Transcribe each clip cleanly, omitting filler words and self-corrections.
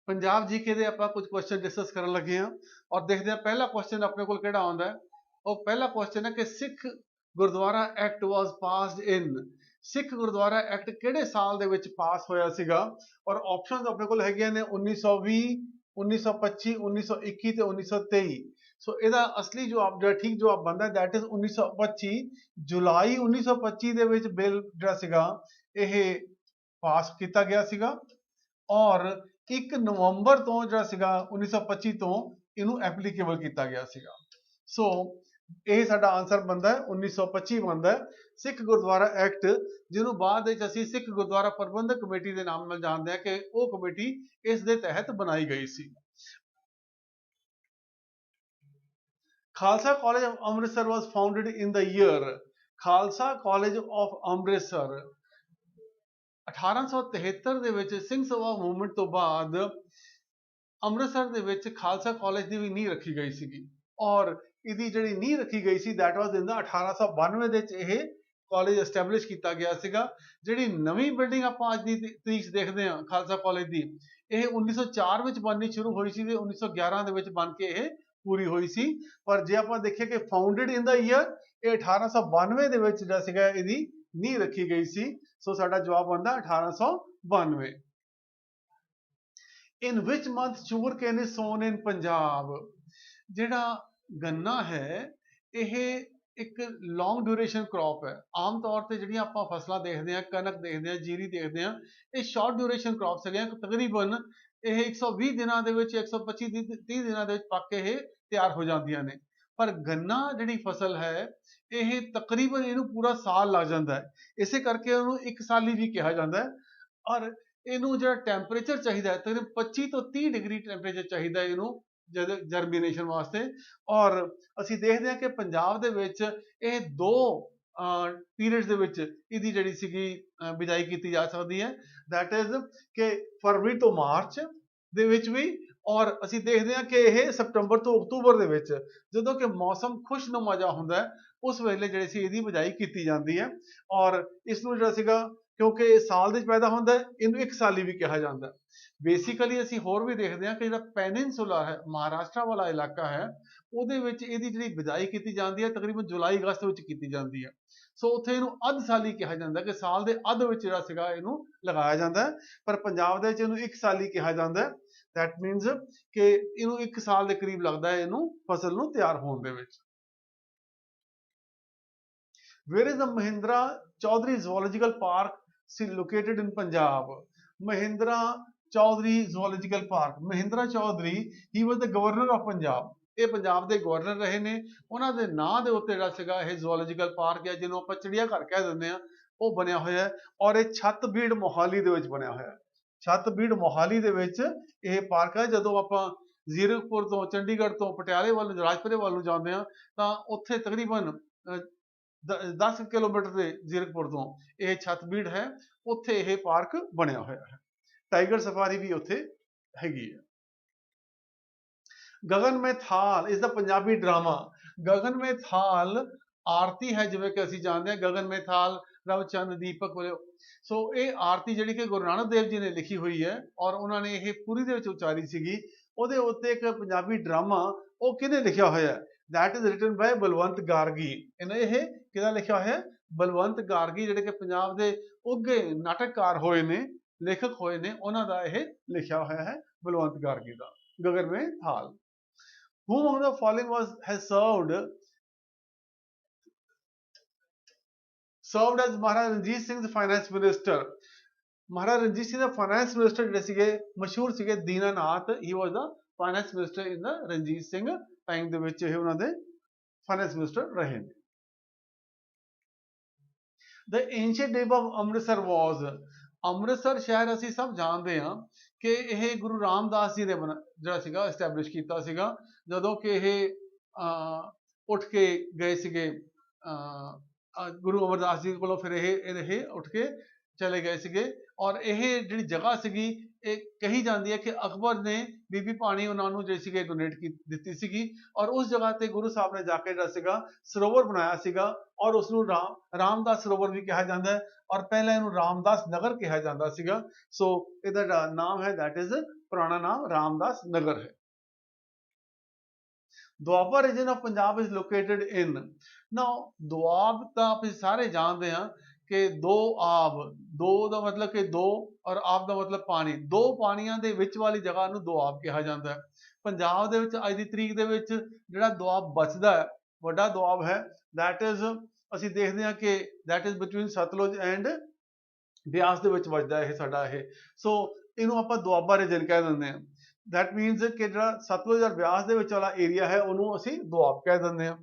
Punjab GK ਦੇ ਆਪਾਂ ਕੁਝ ਕੁਐਸਚਨ ਡਿਸਕਸ ਕਰਨ ਲੱਗੇ ਹਾਂ ਔਰ ਦੇਖਦੇ ਹਾਂ ਪਹਿਲਾ ਕੁਐਸਚਨ ਆਪਣੇ ਕੋਲ ਕਿਹੜਾ ਆਉਂਦਾ ਹੈ। ਉਹ ਪਹਿਲਾ ਕੁਐਸਚਨ ਹੈ ਕਿ ਸਿੱਖ ਗੁਰਦੁਆਰਾ ਐਕਟ ਵਾਸ ਪਾਸਡ ਇਨ, ਸਿੱਖ ਗੁਰਦੁਆਰਾ ਐਕਟ ਕਿਹੜੇ ਸਾਲ ਦੇ ਵਿੱਚ ਪਾਸ ਹੋਇਆ ਸੀਗਾ। ਔਰ ਆਪਸ਼ਨਸ ਆਪਣੇ ਕੋਲ ਹੈਗੀਆਂ ਨੇ 1920, 1925, 1921 ਤੇ 1923। ਸੋ ਇਹਦਾ ਅਸਲੀ ਜਵਾਬ ਜਿਹੜਾ ਠੀਕ ਜਵਾਬ ਬਣਦਾ ਦੈਟ ਇਜ਼ 1925। ਜੁਲਾਈ 1925 ਦੇ ਵਿੱਚ ਬਿੱਲ ਜਿਹੜਾ ਸੀਗਾ ਇਹ ਪਾਸ ਕੀਤਾ ਗਿਆ ਸੀਗਾ ਔਰ 1 ਨਵੰਬਰ ਤੋਂ ਜਿਹੜਾ ਸੀਗਾ 1925 ਤੋਂ ਇਹਨੂੰ ਐਪਲੀਕੇਬਲ ਕੀਤਾ ਗਿਆ ਸੀਗਾ। ਸੋ ਇਹ ਸਾਡਾ ਆਨਸਰ ਬਣਦਾ ਹੈ 1925 ਬਣਦਾ ਹੈ ਸਿੱਖ ਗੁਰਦੁਆਰਾ ਐਕਟ, ਜਿਹਨੂੰ ਬਾਅਦ ਵਿੱਚ ਅਸੀਂ ਸਿੱਖ ਗੁਰਦੁਆਰਾ ਪ੍ਰਬੰਧਕ ਕਮੇਟੀ ਦੇ ਨਾਮ ਨਾਲ ਜਾਣਦੇ ਹਾਂ ਕਿ ਉਹ ਕਮੇਟੀ ਇਸ ਦੇ ਤਹਿਤ ਬਣਾਈ ਗਈ ਸੀ। Khalsa college of Amritsar was founded in the year, Khalsa college of Amritsar 1873 ਦੇ ਵਿੱਚ ਸਿੰਘ ਸਭਾ ਮੂਵਮੈਂਟ ਤੋਂ ਬਾਅਦ ਅੰਮ੍ਰਿਤਸਰ ਦੇ ਵਿੱਚ ਖਾਲਸਾ ਕਾਲਜ ਦੀ ਵੀ ਨੀਂਹ ਰੱਖੀ ਗਈ ਸੀਗੀ ਔਰ ਇਹਦੀ ਜਿਹੜੀ ਨੀਂਹ ਰੱਖੀ ਗਈ ਸੀ ਦੈਟ ਵਾਸ ਇਨ ਦਾ 1892 ਦੇ ਵਿੱਚ ਇਹ ਕਾਲਜ ਐਸਟੈਬਲਿਸ਼ ਕੀਤਾ ਗਿਆ ਸੀਗਾ। ਜਿਹੜੀ ਨਵੀਂ ਬਿਲਡਿੰਗ ਆਪਾਂ ਅੱਜ ਦੀ ਤਰੀਕ ਦੇਖਦੇ ਹਾਂ ਖਾਲਸਾ ਕਾਲਜ ਦੀ, ਇਹ 1904 ਵਿੱਚ ਬਣਨੀ ਸ਼ੁਰੂ ਹੋਈ ਸੀ ਤੇ 1911 ਦੇ ਵਿੱਚ ਬਣ ਕੇ ਇਹ ਪੂਰੀ ਹੋਈ ਸੀ। ਪਰ ਜੇ ਆਪਾਂ ਦੇਖੀਏ ਕਿ ਫਾਊਂਡਡ ਇਨ ਦਾ ਈਅਰ, ਇਹ 1892 ਦੇ ਵਿੱਚ ਜਿਹੜਾ ਸੀਗਾ ਇਹਦੀ ਨੀਂਹ ਰੱਖੀ ਗਈ ਸੀ। ਸੋ ਸਾਡਾ ਜਵਾਬ ਬਣਦਾ 1892। ਇਨ ਵਿਚ ਮੰਥ ਸ਼ੂਗਰ ਕੇਨ ਇਜ਼ ਸੋਨ ਇਨ ਪੰਜਾਬ, ਜਿਹੜਾ ਗੰਨਾ ਹੈ ਇਹ ਇੱਕ ਲੌਂਗ ਡਿਊਰੇਸ਼ਨ ਕ੍ਰੌਪ ਹੈ। ਆਮ ਤੌਰ ਤੇ ਜਿਹੜੀਆਂ ਆਪਾਂ ਫਸਲਾਂ ਦੇਖਦੇ ਹਾਂ, ਕਣਕ ਦੇਖਦੇ ਹਾਂ, ਜੀਰੀ ਦੇਖਦੇ ਹਾਂ, ਇਹ ਸ਼ਾਰਟ ਡਿਊਰੇਸ਼ਨ ਕ੍ਰੌਪਸ ਹੈਗੇ, ਤਕਰੀਬਨ ਇਹ 120 ਦਿਨਾਂ ਦੇ ਵਿੱਚ 125 30 ਦਿਨਾਂ ਦੇ ਵਿੱਚ ਪੱਕ ਕੇ ਇਹ ਤਿਆਰ ਹੋ ਜਾਂਦੀਆਂ ਨੇ। ਪਰ ਗੰਨਾ ਜਿਹੜੀ ਫਸਲ ਹੈ ਇਹ ਤਕਰੀਬਨ ਇਹਨੂੰ ਪੂਰਾ ਸਾਲ ਲੱਗ ਜਾਂਦਾ ਹੈ, ਇਸੇ ਕਰਕੇ ਉਹਨੂੰ ਇੱਕ ਸਾਲੀ ਵੀ ਕਿਹਾ ਜਾਂਦਾ ਹੈ। ਔਰ ਇਹਨੂੰ ਜਿਹੜਾ ਟੈਂਪਰੇਚਰ ਚਾਹੀਦਾ ਹੈ ਤਕਰੀਬਨ 25 ਤੋਂ 30 ਡਿਗਰੀ ਟੈਂਪਰੇਚਰ ਚਾਹੀਦਾ ਹੈ ਇਹਨੂੰ ਜਰਮੀਨੇਸ਼ਨ ਵਾਸਤੇ। ਔਰ ਅਸੀਂ ਦੇਖਦੇ ਹਾਂ ਕਿ ਪੰਜਾਬ ਦੇ ਵਿੱਚ ਇਹ ਦੋ ਪੀਰੀਅਡਸ ਦੇ ਵਿੱਚ ਇਹਦੀ ਜਿਹੜੀ ਸੀਗੀ ਬਿਜਾਈ ਕੀਤੀ ਜਾ ਸਕਦੀ ਹੈ, ਦੈਟ ਇਜ਼ ਕਿ ਫਰਵਰੀ ਤੋਂ ਮਾਰਚ ਦੇ ਵਿੱਚ ਵੀ, ਔਰ ਅਸੀਂ ਦੇਖਦੇ ਹਾਂ ਕਿ ਇਹ ਸਤੰਬਰ ਤੋਂ ਅਕਤੂਬਰ ਦੇ ਵਿੱਚ ਜਦੋਂ ਕਿ ਮੌਸਮ ਖੁਸ਼ਨੁਮਾ ਜਿਹਾ ਹੁੰਦਾ ਹੈ ਉਸ ਵੇਲੇ ਜਿਹੜੀ ਸੀ ਇਹਦੀ ਬਿਜਾਈ ਕੀਤੀ ਜਾਂਦੀ ਹੈ। ਔਰ ਇਸ ਨੂੰ ਜਿਹੜਾ ਸੀਗਾ ਕਿਉਂਕਿ ਇਹ ਸਾਲ ਦੇ ਵਿੱਚ ਪੈਦਾ ਹੁੰਦਾ ਹੈ ਇਹਨੂੰ ਇੱਕ ਸਾਲੀ ਵੀ ਕਿਹਾ ਜਾਂਦਾ ਹੈ। ਬੇਸਿਕਲੀ ਅਸੀਂ ਹੋਰ ਵੀ ਦੇਖਦੇ ਹਾਂ ਕਿ ਜਿਹੜਾ ਪੈਨਿਨਸੂਲਾ ਹੈ, ਮਹਾਰਾਸ਼ਟਰ ਵਾਲਾ ਇਲਾਕਾ ਹੈ, ਉਹਦੇ ਵਿੱਚ ਇਹਦੀ ਜਿਹੜੀ ਬਿਜਾਈ ਕੀਤੀ ਜਾਂਦੀ ਹੈ ਤਕਰੀਬਨ ਜੁਲਾਈ ਅਗਸਤ ਵਿੱਚ ਕੀਤੀ ਜਾਂਦੀ ਹੈ। ਸੋ ਉੱਥੇ ਇਹਨੂੰ ਅੱਧ ਸਾਲੀ ਕਿਹਾ ਜਾਂਦਾ ਕਿ ਸਾਲ ਦੇ ਅੱਧ ਵਿੱਚ ਜਿਹੜਾ ਸੀਗਾ ਇਹਨੂੰ ਲਗਾਇਆ ਜਾਂਦਾ ਹੈ। ਪਰ ਪੰਜਾਬ ਦੇ ਵਿੱਚ ਇਹਨੂੰ ਇੱਕ ਸਾਲੀ ਕਿਹਾ ਜਾਂਦਾ ਹੈ। ਦੈਟ ਮੀਨਸ ਕਿ ਇਹਨੂੰ ਇੱਕ ਸਾਲ ਦੇ ਕਰੀਬ ਲੱਗਦਾ ਹੈ ਇਹਨੂੰ ਫਸਲ ਨੂੰ ਤਿਆਰ ਹੋਣ ਦੇ ਵਿੱਚ। Where is the Mahindra Chaudhary Zoological Park located in Punjab? Mahindra Chaudhary Zoological Park, Mahindra Chaudhary, he was the governor of Punjab, ਇਹ ਪੰਜਾਬ ਦੇ ਗਵਰਨਰ ਰਹੇ ਨੇ। ਉਹਨਾਂ ਦੇ ਨਾਂ ਦੇ ਉੱਤੇ ਜਿਹੜਾ ਸੀਗਾ ਇਹ ਜ਼ੂਓਲੋਜੀਕਲ ਪਾਰਕ ਹੈ, ਜਿਹਨੂੰ ਆਪਾਂ ਚਿੜੀਆ ਘਰ ਕਹਿ ਦਿੰਦੇ ਹਾਂ, ਉਹ ਬਣਿਆ ਹੋਇਆ ਹੈ। ਔਰ ਇਹ ਛੱਤਬੀੜ ਮੋਹਾਲੀ ਦੇ ਵਿੱਚ ਬਣਿਆ ਹੋਇਆ ਹੈ। ਛੱਤਬੀੜ ਮੋਹਾਲੀ ਦੇ ਵਿੱਚ ਇਹ ਪਾਰਕ ਹੈ। ਜਦੋਂ ਆਪਾਂ ਜ਼ੀਰਕਪੁਰ ਤੋਂ, ਚੰਡੀਗੜ੍ਹ ਤੋਂ, ਪਟਿਆਲੇ ਵੱਲ ਨੂੰ, ਰਾਜਪੁਰੇ ਵੱਲ ਨੂੰ ਜਾਂਦੇ ਹਾਂ ਤਾਂ ਉੱਥੇ ਤਕਰੀਬਨ 10 ਕਿਲੋਮੀਟਰ ਦੇ ਜ਼ੀਰਕਪੁਰ ਤੋਂ ਇਹ ਛੱਤਬੀੜ ਹੈ, ਉੱਥੇ ਇਹ ਪਾਰਕ ਬਣਿਆ ਹੋਇਆ ਹੈ। ਟਾਈਗਰ ਸਫਾਰੀ ਵੀ ਉੱਥੇ ਹੈਗੀ ਹੈ। ਗगन में थाल ਇਸ ਦਾ ਪੰਜਾਬੀ ਡਰਾਮਾ। ਗगन में थाल ਆਰਤੀ ਹੈ, ਜਿਵੇਂ ਕਿ ਅਸੀਂ ਜਾਣਦੇ ਹਾਂ ਗगन में थाल ਰਵ ਚੰਦ ਦੀਪਕ ਵਜੋਂ। ਸੋ ਇਹ ਆਰਤੀ ਜਿਹੜੀ ਕਿ ਗੁਰੂ ਨਾਨਕ ਦੇਵ ਜੀ ਨੇ ਲਿਖੀ ਹੋਈ ਹੈ ਔਰ ਉਹਨਾਂ ਨੇ ਇਹ ਪੂਰੀ ਦੇ ਵਿੱਚ ਉਚਾਰੀ ਸੀਗੀ। ਉਹਦੇ ਉੱਤੇ ਇੱਕ ਪੰਜਾਬੀ ਡਰਾਮਾ ਉਹ ਕਿਹਨੇ ਲਿਖਿਆ ਹੋਇਆ ਹੈ? That is written by Balwant Gargi. ਇਹਨਾਂ ਇਹ ਕਿਹਦਾ ਲਿਖਿਆ ਹੋਇਆ? ਬਲਵੰਤ ਗਾਰਗੀ, ਜਿਹੜੇ ਕਿ ਪੰਜਾਬ ਦੇ ਉੱਘੇ ਨਾਟਕਕਾਰ ਹੋਏ ਨੇ, ਲੇਖਕ ਹੋਏ ਨੇ, ਉਹਨਾਂ ਦਾ ਇਹ ਲਿਖਿਆ ਹੋਇਆ ਹੈ ਬਲਵੰਤ ਗਾਰਗੀ ਦਾ ਗगन में थाल। Whom of the following has served as Maharaja Ranjit Singh's finance minister? Maharaja Ranjit Singh ਦਾ ਫਾਈਨੈਂਸ ਮਿਨਿਸਟਰ ਜਿਹੜੇ ਸੀਗੇ ਮਸ਼ਹੂਰ ਸੀਗੇ Dinanath. He was the finance minister in the Ranjit Singh time ਦੇ ਵਿੱਚ ਇਹ ਉਹਨਾਂ ਦੇ ਫਾਈਨੈਂਸ ਮਿਨਿਸਟਰ ਰਹੇ ਨੇ। The ancient name of Amritsar was, Amritsar ਸ਼ਹਿਰ ਅਸੀਂ ਸਭ ਜਾਣਦੇ ਹਾਂ ਕਿ ਇਹ ਗੁਰੂ ਰਾਮਦਾਸ ਜੀ ਨੇ ਜਿਹੜਾ ਸੀਗਾ ਐਸਟੈਬਲਿਸ਼ ਕੀਤਾ ਸੀਗਾ, ਜਦੋਂ ਕਿ ਇਹ ਉੱਠ ਕੇ ਗਏ ਸੀਗੇ ਗੁਰੂ ਅਮਰਦਾਸ ਜੀ ਕੋਲੋਂ। ਫਿਰ ਇਹ ਉੱਠ ਕੇ ਚਲੇ ਗਏ ਸੀਗੇ ਔਰ ਇਹ ਜਿਹੜੀ ਜਗ੍ਹਾ ਸੀਗੀ ਇਹ ਕਹੀ ਜਾਂਦੀ ਹੈ ਕਿ ਅਕਬਰ ਨੇ ਬੀਬੀ ਭਾਨੀ ਉਹਨਾਂ ਨੂੰ ਜਿਹੜੀ ਸੀਗੀ ਡੋਨੇਟ ਦਿੱਤੀ ਸੀਗੀ ਔਰ ਉਸ ਜਗ੍ਹਾ ਤੇ ਗੁਰੂ ਸਾਹਿਬ ਨੇ ਜਾ ਕੇ ਜਿਹੜਾ ਸੀਗਾ ਸਰੋਵਰ ਬਣਾਇਆ ਸੀਗਾ ਔਰ ਉਸ ਨੂੰ ਰਾਮਦਾਸ ਸਰੋਵਰ ਵੀ ਕਿਹਾ ਜਾਂਦਾ ਹੈ ਔਰ ਪਹਿਲਾਂ ਇਹਨੂੰ ਰਾਮਦਾਸ ਨਗਰ ਕਿਹਾ ਜਾਂਦਾ ਸੀਗਾ। ਸੋ ਇਹਦਾ ਜਿਹੜਾ ਨਾਮ ਹੈ that is ਪੁਰਾਣਾ ਨਾਮ ਰਾਮਦਾਸ ਨਗਰ ਹੈ। Doaba region of Punjab is located in now Doab ਤਾਂ ਆਪਾਂ ਸਾਰੇ ਜਾਣਦੇ ਹਾਂ ਕਿ ਦੋ ਆਬ, ਦੋ ਦਾ ਮਤਲਬ ਕਿ ਦੋ ਔਰ ਆਬ ਦਾ ਮਤਲਬ ਪਾਣੀ, ਦੋ ਪਾਣੀਆਂ ਦੇ ਵਿੱਚ ਵਾਲੀ ਜਗ੍ਹਾ ਨੂੰ ਦੁਆਬ ਕਿਹਾ ਜਾਂਦਾ ਹੈ। ਪੰਜਾਬ ਦੇ ਵਿੱਚ ਅੱਜ ਦੀ ਤਰੀਕ ਦੇ ਵਿੱਚ ਜਿਹੜਾ ਦੁਆਬ ਬਚਦਾ ਹੈ ਵੱਡਾ ਦੁਆਬ ਹੈ that is ਅਸੀਂ ਦੇਖਦੇ ਹਾਂ ਕਿ that is between Sutlej and Beas ਦੇ ਵਿੱਚ ਵੱਜਦਾ ਇਹ ਸਾਡਾ ਇਹ। ਸੋ ਇਹਨੂੰ ਆਪਾਂ ਦੁਆਬਾ ਰੀਜਨ ਕਹਿ ਦਿੰਦੇ ਹਾਂ। that means ਕਿ ਜਿਹੜਾ ਸਤਲੁਜ ਔਰ ਬਿਆਸ ਦੇ ਵਿੱਚ ਵਾਲਾ ਏਰੀਆ ਹੈ ਉਹਨੂੰ ਅਸੀਂ ਦੁਆਬ ਕਹਿ ਦਿੰਦੇ ਹਾਂ।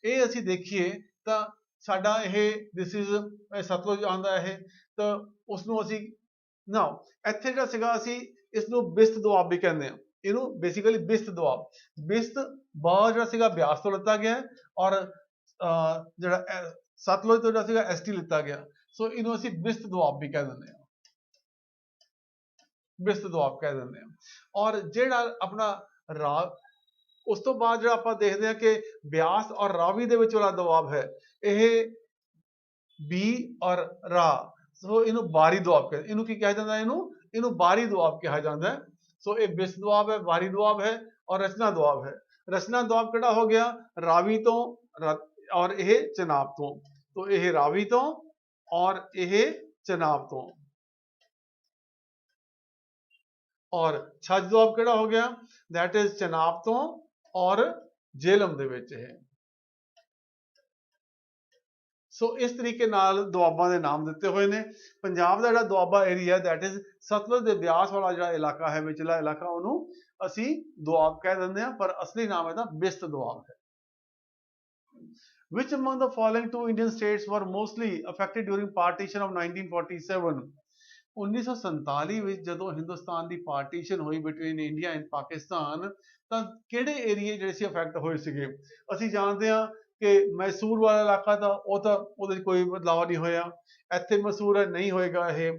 ਇਹ ਅਸੀਂ ਦੇਖੀਏ ਤਾਂ ਸਾਡਾ ਇਹ this is ਸਤਲੁਜ ਆਉਂਦਾ ਇਹ ਤਾਂ ਉਸ ਨੂੰ ਅਸੀਂ now ਇੱਥੇ ਜਿਹੜਾ ਸੀਗਾ ਅਸੀਂ ਇਸ ਨੂੰ ਬਿਸਤ ਦੁਆਬ ਵੀ ਕਹਿੰਦੇ ਹਾਂ। ਇਹਨੂੰ ਬੇਸਿਕਲੀ ਬਿਸਤ ਦੁਆਬ, ਬਿਸਤ ਬਾਅਦ ਜਿਹੜਾ ਸੀਗਾ ਬਿਆਸ ਤੋਂ ਲਿੱਤਾ ਗਿਆ ਔਰ ਜਿਹੜਾ ਸਤਲੁਜ ਤੋਂ ਜਿਹੜਾ ਸੀਗਾ ਐਸਟੀ ਲਿੱਤਾ ਗਿਆ। ਸੋ ਇਹਨੂੰ ਅਸੀਂ ਬਿਸਤ ਦੁਆਬ ਵੀ ਕਹਿ ਦਿੰਦੇ ਹਾਂ, ਬਿਸਤ ਦੁਆਬ ਕਹਿ ਦਿੰਦੇ ਹਾਂ। ਔਰ ਜਿਹੜਾ ਆਪਣਾ ਉਸ ਤੋਂ ਬਾਅਦ ਜਿਹੜਾ ਆਪਾਂ ਦੇਖਦੇ ਹਾਂ ਕਿ ਬਿਆਸ ਔਰ ਰਾਵੀ ਦੇ ਵਿੱਚ ਵਾਲਾ ਦੁਆਬ ਹੈ ਇਹ ਬੀ ਔਰ ਰਾ, ਸੋ ਇਹਨੂੰ ਬਾਰੀ ਦੁਆਬ ਕਹਿੰਦੇ। ਇਹਨੂੰ ਕੀ ਕਿਹਾ ਜਾਂਦਾ ਹੈ? ਇਹਨੂੰ ਬਾਰੀ ਦੁਆਬ ਕਿਹਾ ਜਾਂਦਾ ਹੈ। ਸੋ ਇਹ ਬਿਸਤ ਦੁਆਬ ਹੈ, ਬਾਰੀ ਦੁਆਬ ਹੈ ਔਰ ਰਚਨਾ ਦੁਆਬ ਹੈ। ਰਚਨਾ ਦੁਆਬ ਕਿਹੜਾ ਹੋ ਗਿਆ? ਰਾਵੀ ਤੋਂ ਔਰ ਇਹ ਚਨਾਬ ਤੋਂ। तो ਇਹ ਰਾਵੀ ਤੋਂ ਔਰ ਇਹ ਚਨਾਬ ਤੋਂ। ਔਰ ਛੱਜ ਦੁਆਬ ਕਿਹੜਾ ਹੋ ਗਿਆ? that is ਚਨਾਬ ਤੋਂ ਔਰ ਜੇਹਲਮ ਦੇ ਵਿੱਚ ਇਹ। ਸੋ ਇਸ ਤਰੀਕੇ ਨਾਲ ਦੁਆਬਾਂ ਦੇ ਨਾਮ ਦਿੱਤੇ ਹੋਏ ਨੇ। ਪੰਜਾਬ ਦਾ ਜਿਹੜਾ Doaba area that is Sutlej ਦੇ ਬਿਆਸ ਵਾਲਾ ਜਿਹੜਾ ਇਲਾਕਾ ਹੈ, ਵਿਚਲਾ ਇਲਾਕਾ, ਉਹਨੂੰ ਅਸੀਂ ਦੁਆਬ ਕਹਿ ਦਿੰਦੇ ਹਾਂ ਪਰ ਅਸਲੀ ਨਾਮ ਇਹਦਾ ਬਿਸਤ ਦੁਆਬ ਹੈ। Which among the following two Indian states were mostly affected during partition of 1947? 1947 ਵਿੱਚ ਜਦੋਂ ਹਿੰਦੁਸਤਾਨ ਦੀ ਪਾਰਟੀਸ਼ਨ ਹੋਈ ਬਿਟਵੀਨ ਇੰਡੀਆ ਐਂਡ ਪਾਕਿਸਤਾਨ ਤਾਂ ਕਿਹੜੇ ਏਰੀਏ ਜਿਹੜੇ ਸੀ ਅਫੈਕਟ ਹੋਏ ਸੀਗੇ? ਅਸੀਂ ਜਾਣਦੇ ਹਾਂ ਕਿ ਮੈਸੂਰ ਵਾਲਾ ਇਲਾਕਾ ਤਾਂ ਉਹਦੇ ਕੋਈ ਬਦਲਾਅ ਨਹੀਂ ਹੋਇਆ। ਇੱਥੇ ਮੈਸੂਰ ਨਹੀਂ ਹੋਏਗਾ। ਇਹ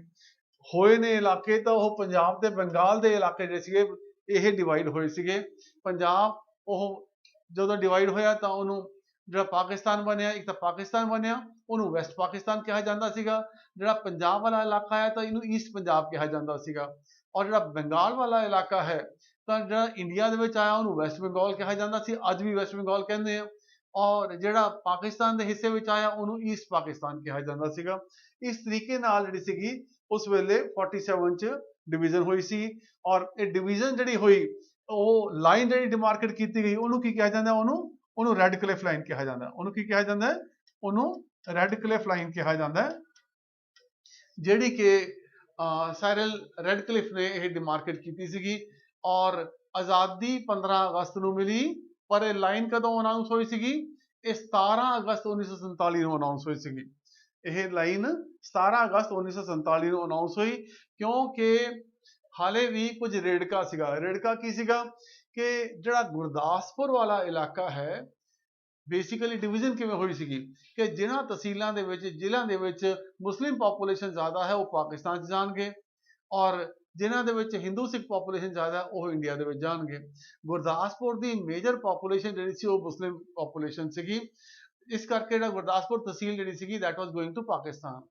ਹੋਏ ਨੇ ਇਲਾਕੇ ਤਾਂ ਉਹ ਪੰਜਾਬ ਤੇ ਬੰਗਾਲ ਦੇ ਇਲਾਕੇ ਜਿਹੜੇ ਸੀਗੇ ਇਹ ਡਿਵਾਈਡ ਹੋਏ ਸੀਗੇ। ਪੰਜਾਬ ਉਹ ਜਦੋਂ ਡਿਵਾਈਡ ਹੋਇਆ ਤਾਂ ਉਹਨੂੰ ਜਿਹੜਾ ਪਾਕਿਸਤਾਨ ਬਣਿਆ, ਇੱਕ ਤਾਂ ਪਾਕਿਸਤਾਨ ਬਣਿਆ, ਉਹਨੂੰ ਵੈਸਟ ਪਾਕਿਸਤਾਨ ਕਿਹਾ ਜਾਂਦਾ ਸੀਗਾ। ਜਿਹੜਾ ਪੰਜਾਬ ਵਾਲਾ ਇਲਾਕਾ ਹੈ ਤਾਂ ਇਹਨੂੰ ਈਸਟ ਪੰਜਾਬ ਕਿਹਾ ਜਾਂਦਾ ਸੀਗਾ। ਔਰ ਜਿਹੜਾ ਬੰਗਾਲ ਵਾਲਾ ਇਲਾਕਾ ਹੈ ਤਾਂ ਜਿਹੜਾ ਇੰਡੀਆ ਦੇ ਵਿੱਚ ਆਇਆ ਉਹਨੂੰ ਵੈਸਟ ਬੰਗਾਲ ਕਿਹਾ ਜਾਂਦਾ ਸੀ, ਅੱਜ ਵੀ ਵੈਸਟ ਬੰਗਾਲ ਕਹਿੰਦੇ ਆ। ਔਰ ਜਿਹੜਾ ਪਾਕਿਸਤਾਨ ਦੇ ਹਿੱਸੇ ਵਿੱਚ ਆਇਆ ਉਹਨੂੰ ਈਸਟ ਪਾਕਿਸਤਾਨ ਕਿਹਾ ਜਾਂਦਾ ਸੀਗਾ। ਇਸ ਤਰੀਕੇ ਨਾਲ ਜਿਹੜੀ ਸੀਗੀ ਉਸ ਵੇਲੇ 47 ਚ ਡਿਵੀਜ਼ਨ ਹੋਈ ਸੀ। ਔਰ ਇਹ ਡਿਵੀਜ਼ਨ ਜਿਹੜੀ ਹੋਈ ਉਹ ਲਾਈਨ ਜਿਹੜੀ ਡਿਮਾਰਕੇਟ ਕੀਤੀ ਗਈ ਉਹਨੂੰ ਕੀ ਕਿਹਾ ਜਾਂਦਾ? ਉਹਨੂੰ ਰੈੱਡ ਕਲਿਫ ਲਾਈਨ ਕਿਹਾ ਜਾਂਦਾ। ਉਹਨੂੰ ਕੀ ਕਿਹਾ ਜਾਂਦਾ? ਉਹਨੂੰ ਰੈੱਡ ਕਲਿਫ ਲਾਈਨ ਕਿਹਾ ਜਾਂਦਾ, ਜਿਹੜੀ ਕਿ ਸਾਇਰਲ ਰੈੱਡ ਕਲਿਫ ਨੇ ਇਹ ਡਿਮਾਰਕੇਟ ਕੀਤੀ ਸੀਗੀ। ਔਰ ਆਜ਼ਾਦੀ 15 ਅਗਸਤ ਨੂੰ ਮਿਲੀ ਪਰ ਇਹ ਲਾਈਨ ਕਦੋਂ ਅਨਾਉਂਸ ਹੋਈ ਸੀਗੀ? ਇਹ 17 ਅਗਸਤ 1947 ਨੂੰ ਅਨਾਉਂਸ ਹੋਈ ਸੀਗੀ। ਇਹ ਲਾਈਨ 17 ਅਗਸਤ 1947 ਨੂੰ ਅਨਾਉਂਸ ਹੋਈ ਕਿਉਂਕਿ ਹਾਲੇ ਵੀ ਕੁਝ ਰੇੜਕਾ ਸੀਗਾ। ਰੇੜਕਾ ਕੀ ਸੀਗਾ ਕਿ ਜਿਹੜਾ ਗੁਰਦਾਸਪੁਰ ਵਾਲਾ ਇਲਾਕਾ ਹੈ ਬੇਸਿਕਲੀ ਡਿਵੀਜ਼ਨ ਕਿਵੇਂ ਹੋਈ ਸੀਗੀ ਕਿ ਜਿਨ੍ਹਾਂ ਤਹਿਸੀਲਾਂ ਦੇ ਵਿੱਚ, ਜ਼ਿਲ੍ਹਿਆਂ ਦੇ ਵਿੱਚ ਮੁਸਲਿਮ ਪੋਪੂਲੇਸ਼ਨ ਜ਼ਿਆਦਾ ਹੈ ਉਹ ਪਾਕਿਸਤਾਨ 'ਚ ਜਾਣਗੇ ਔਰ ਜਿਨ੍ਹਾਂ ਦੇ ਵਿੱਚ ਹਿੰਦੂ ਸਿੱਖ ਪੋਪੂਲੇਸ਼ਨ ਜ਼ਿਆਦਾ ਉਹ ਇੰਡੀਆ ਦੇ ਵਿੱਚ ਜਾਣਗੇ। ਗੁਰਦਾਸਪੁਰ ਦੀ ਮੇਜਰ ਪੋਪੂਲੇਸ਼ਨ ਜਿਹੜੀ ਸੀ ਉਹ ਮੁਸਲਿਮ ਪੋਪੂਲੇਸ਼ਨ ਸੀਗੀ। ਇਸ ਕਰਕੇ ਜਿਹੜਾ ਗੁਰਦਾਸਪੁਰ ਤਹਿਸੀਲ ਜਿਹੜੀ ਸੀਗੀ that was going to Pakistan.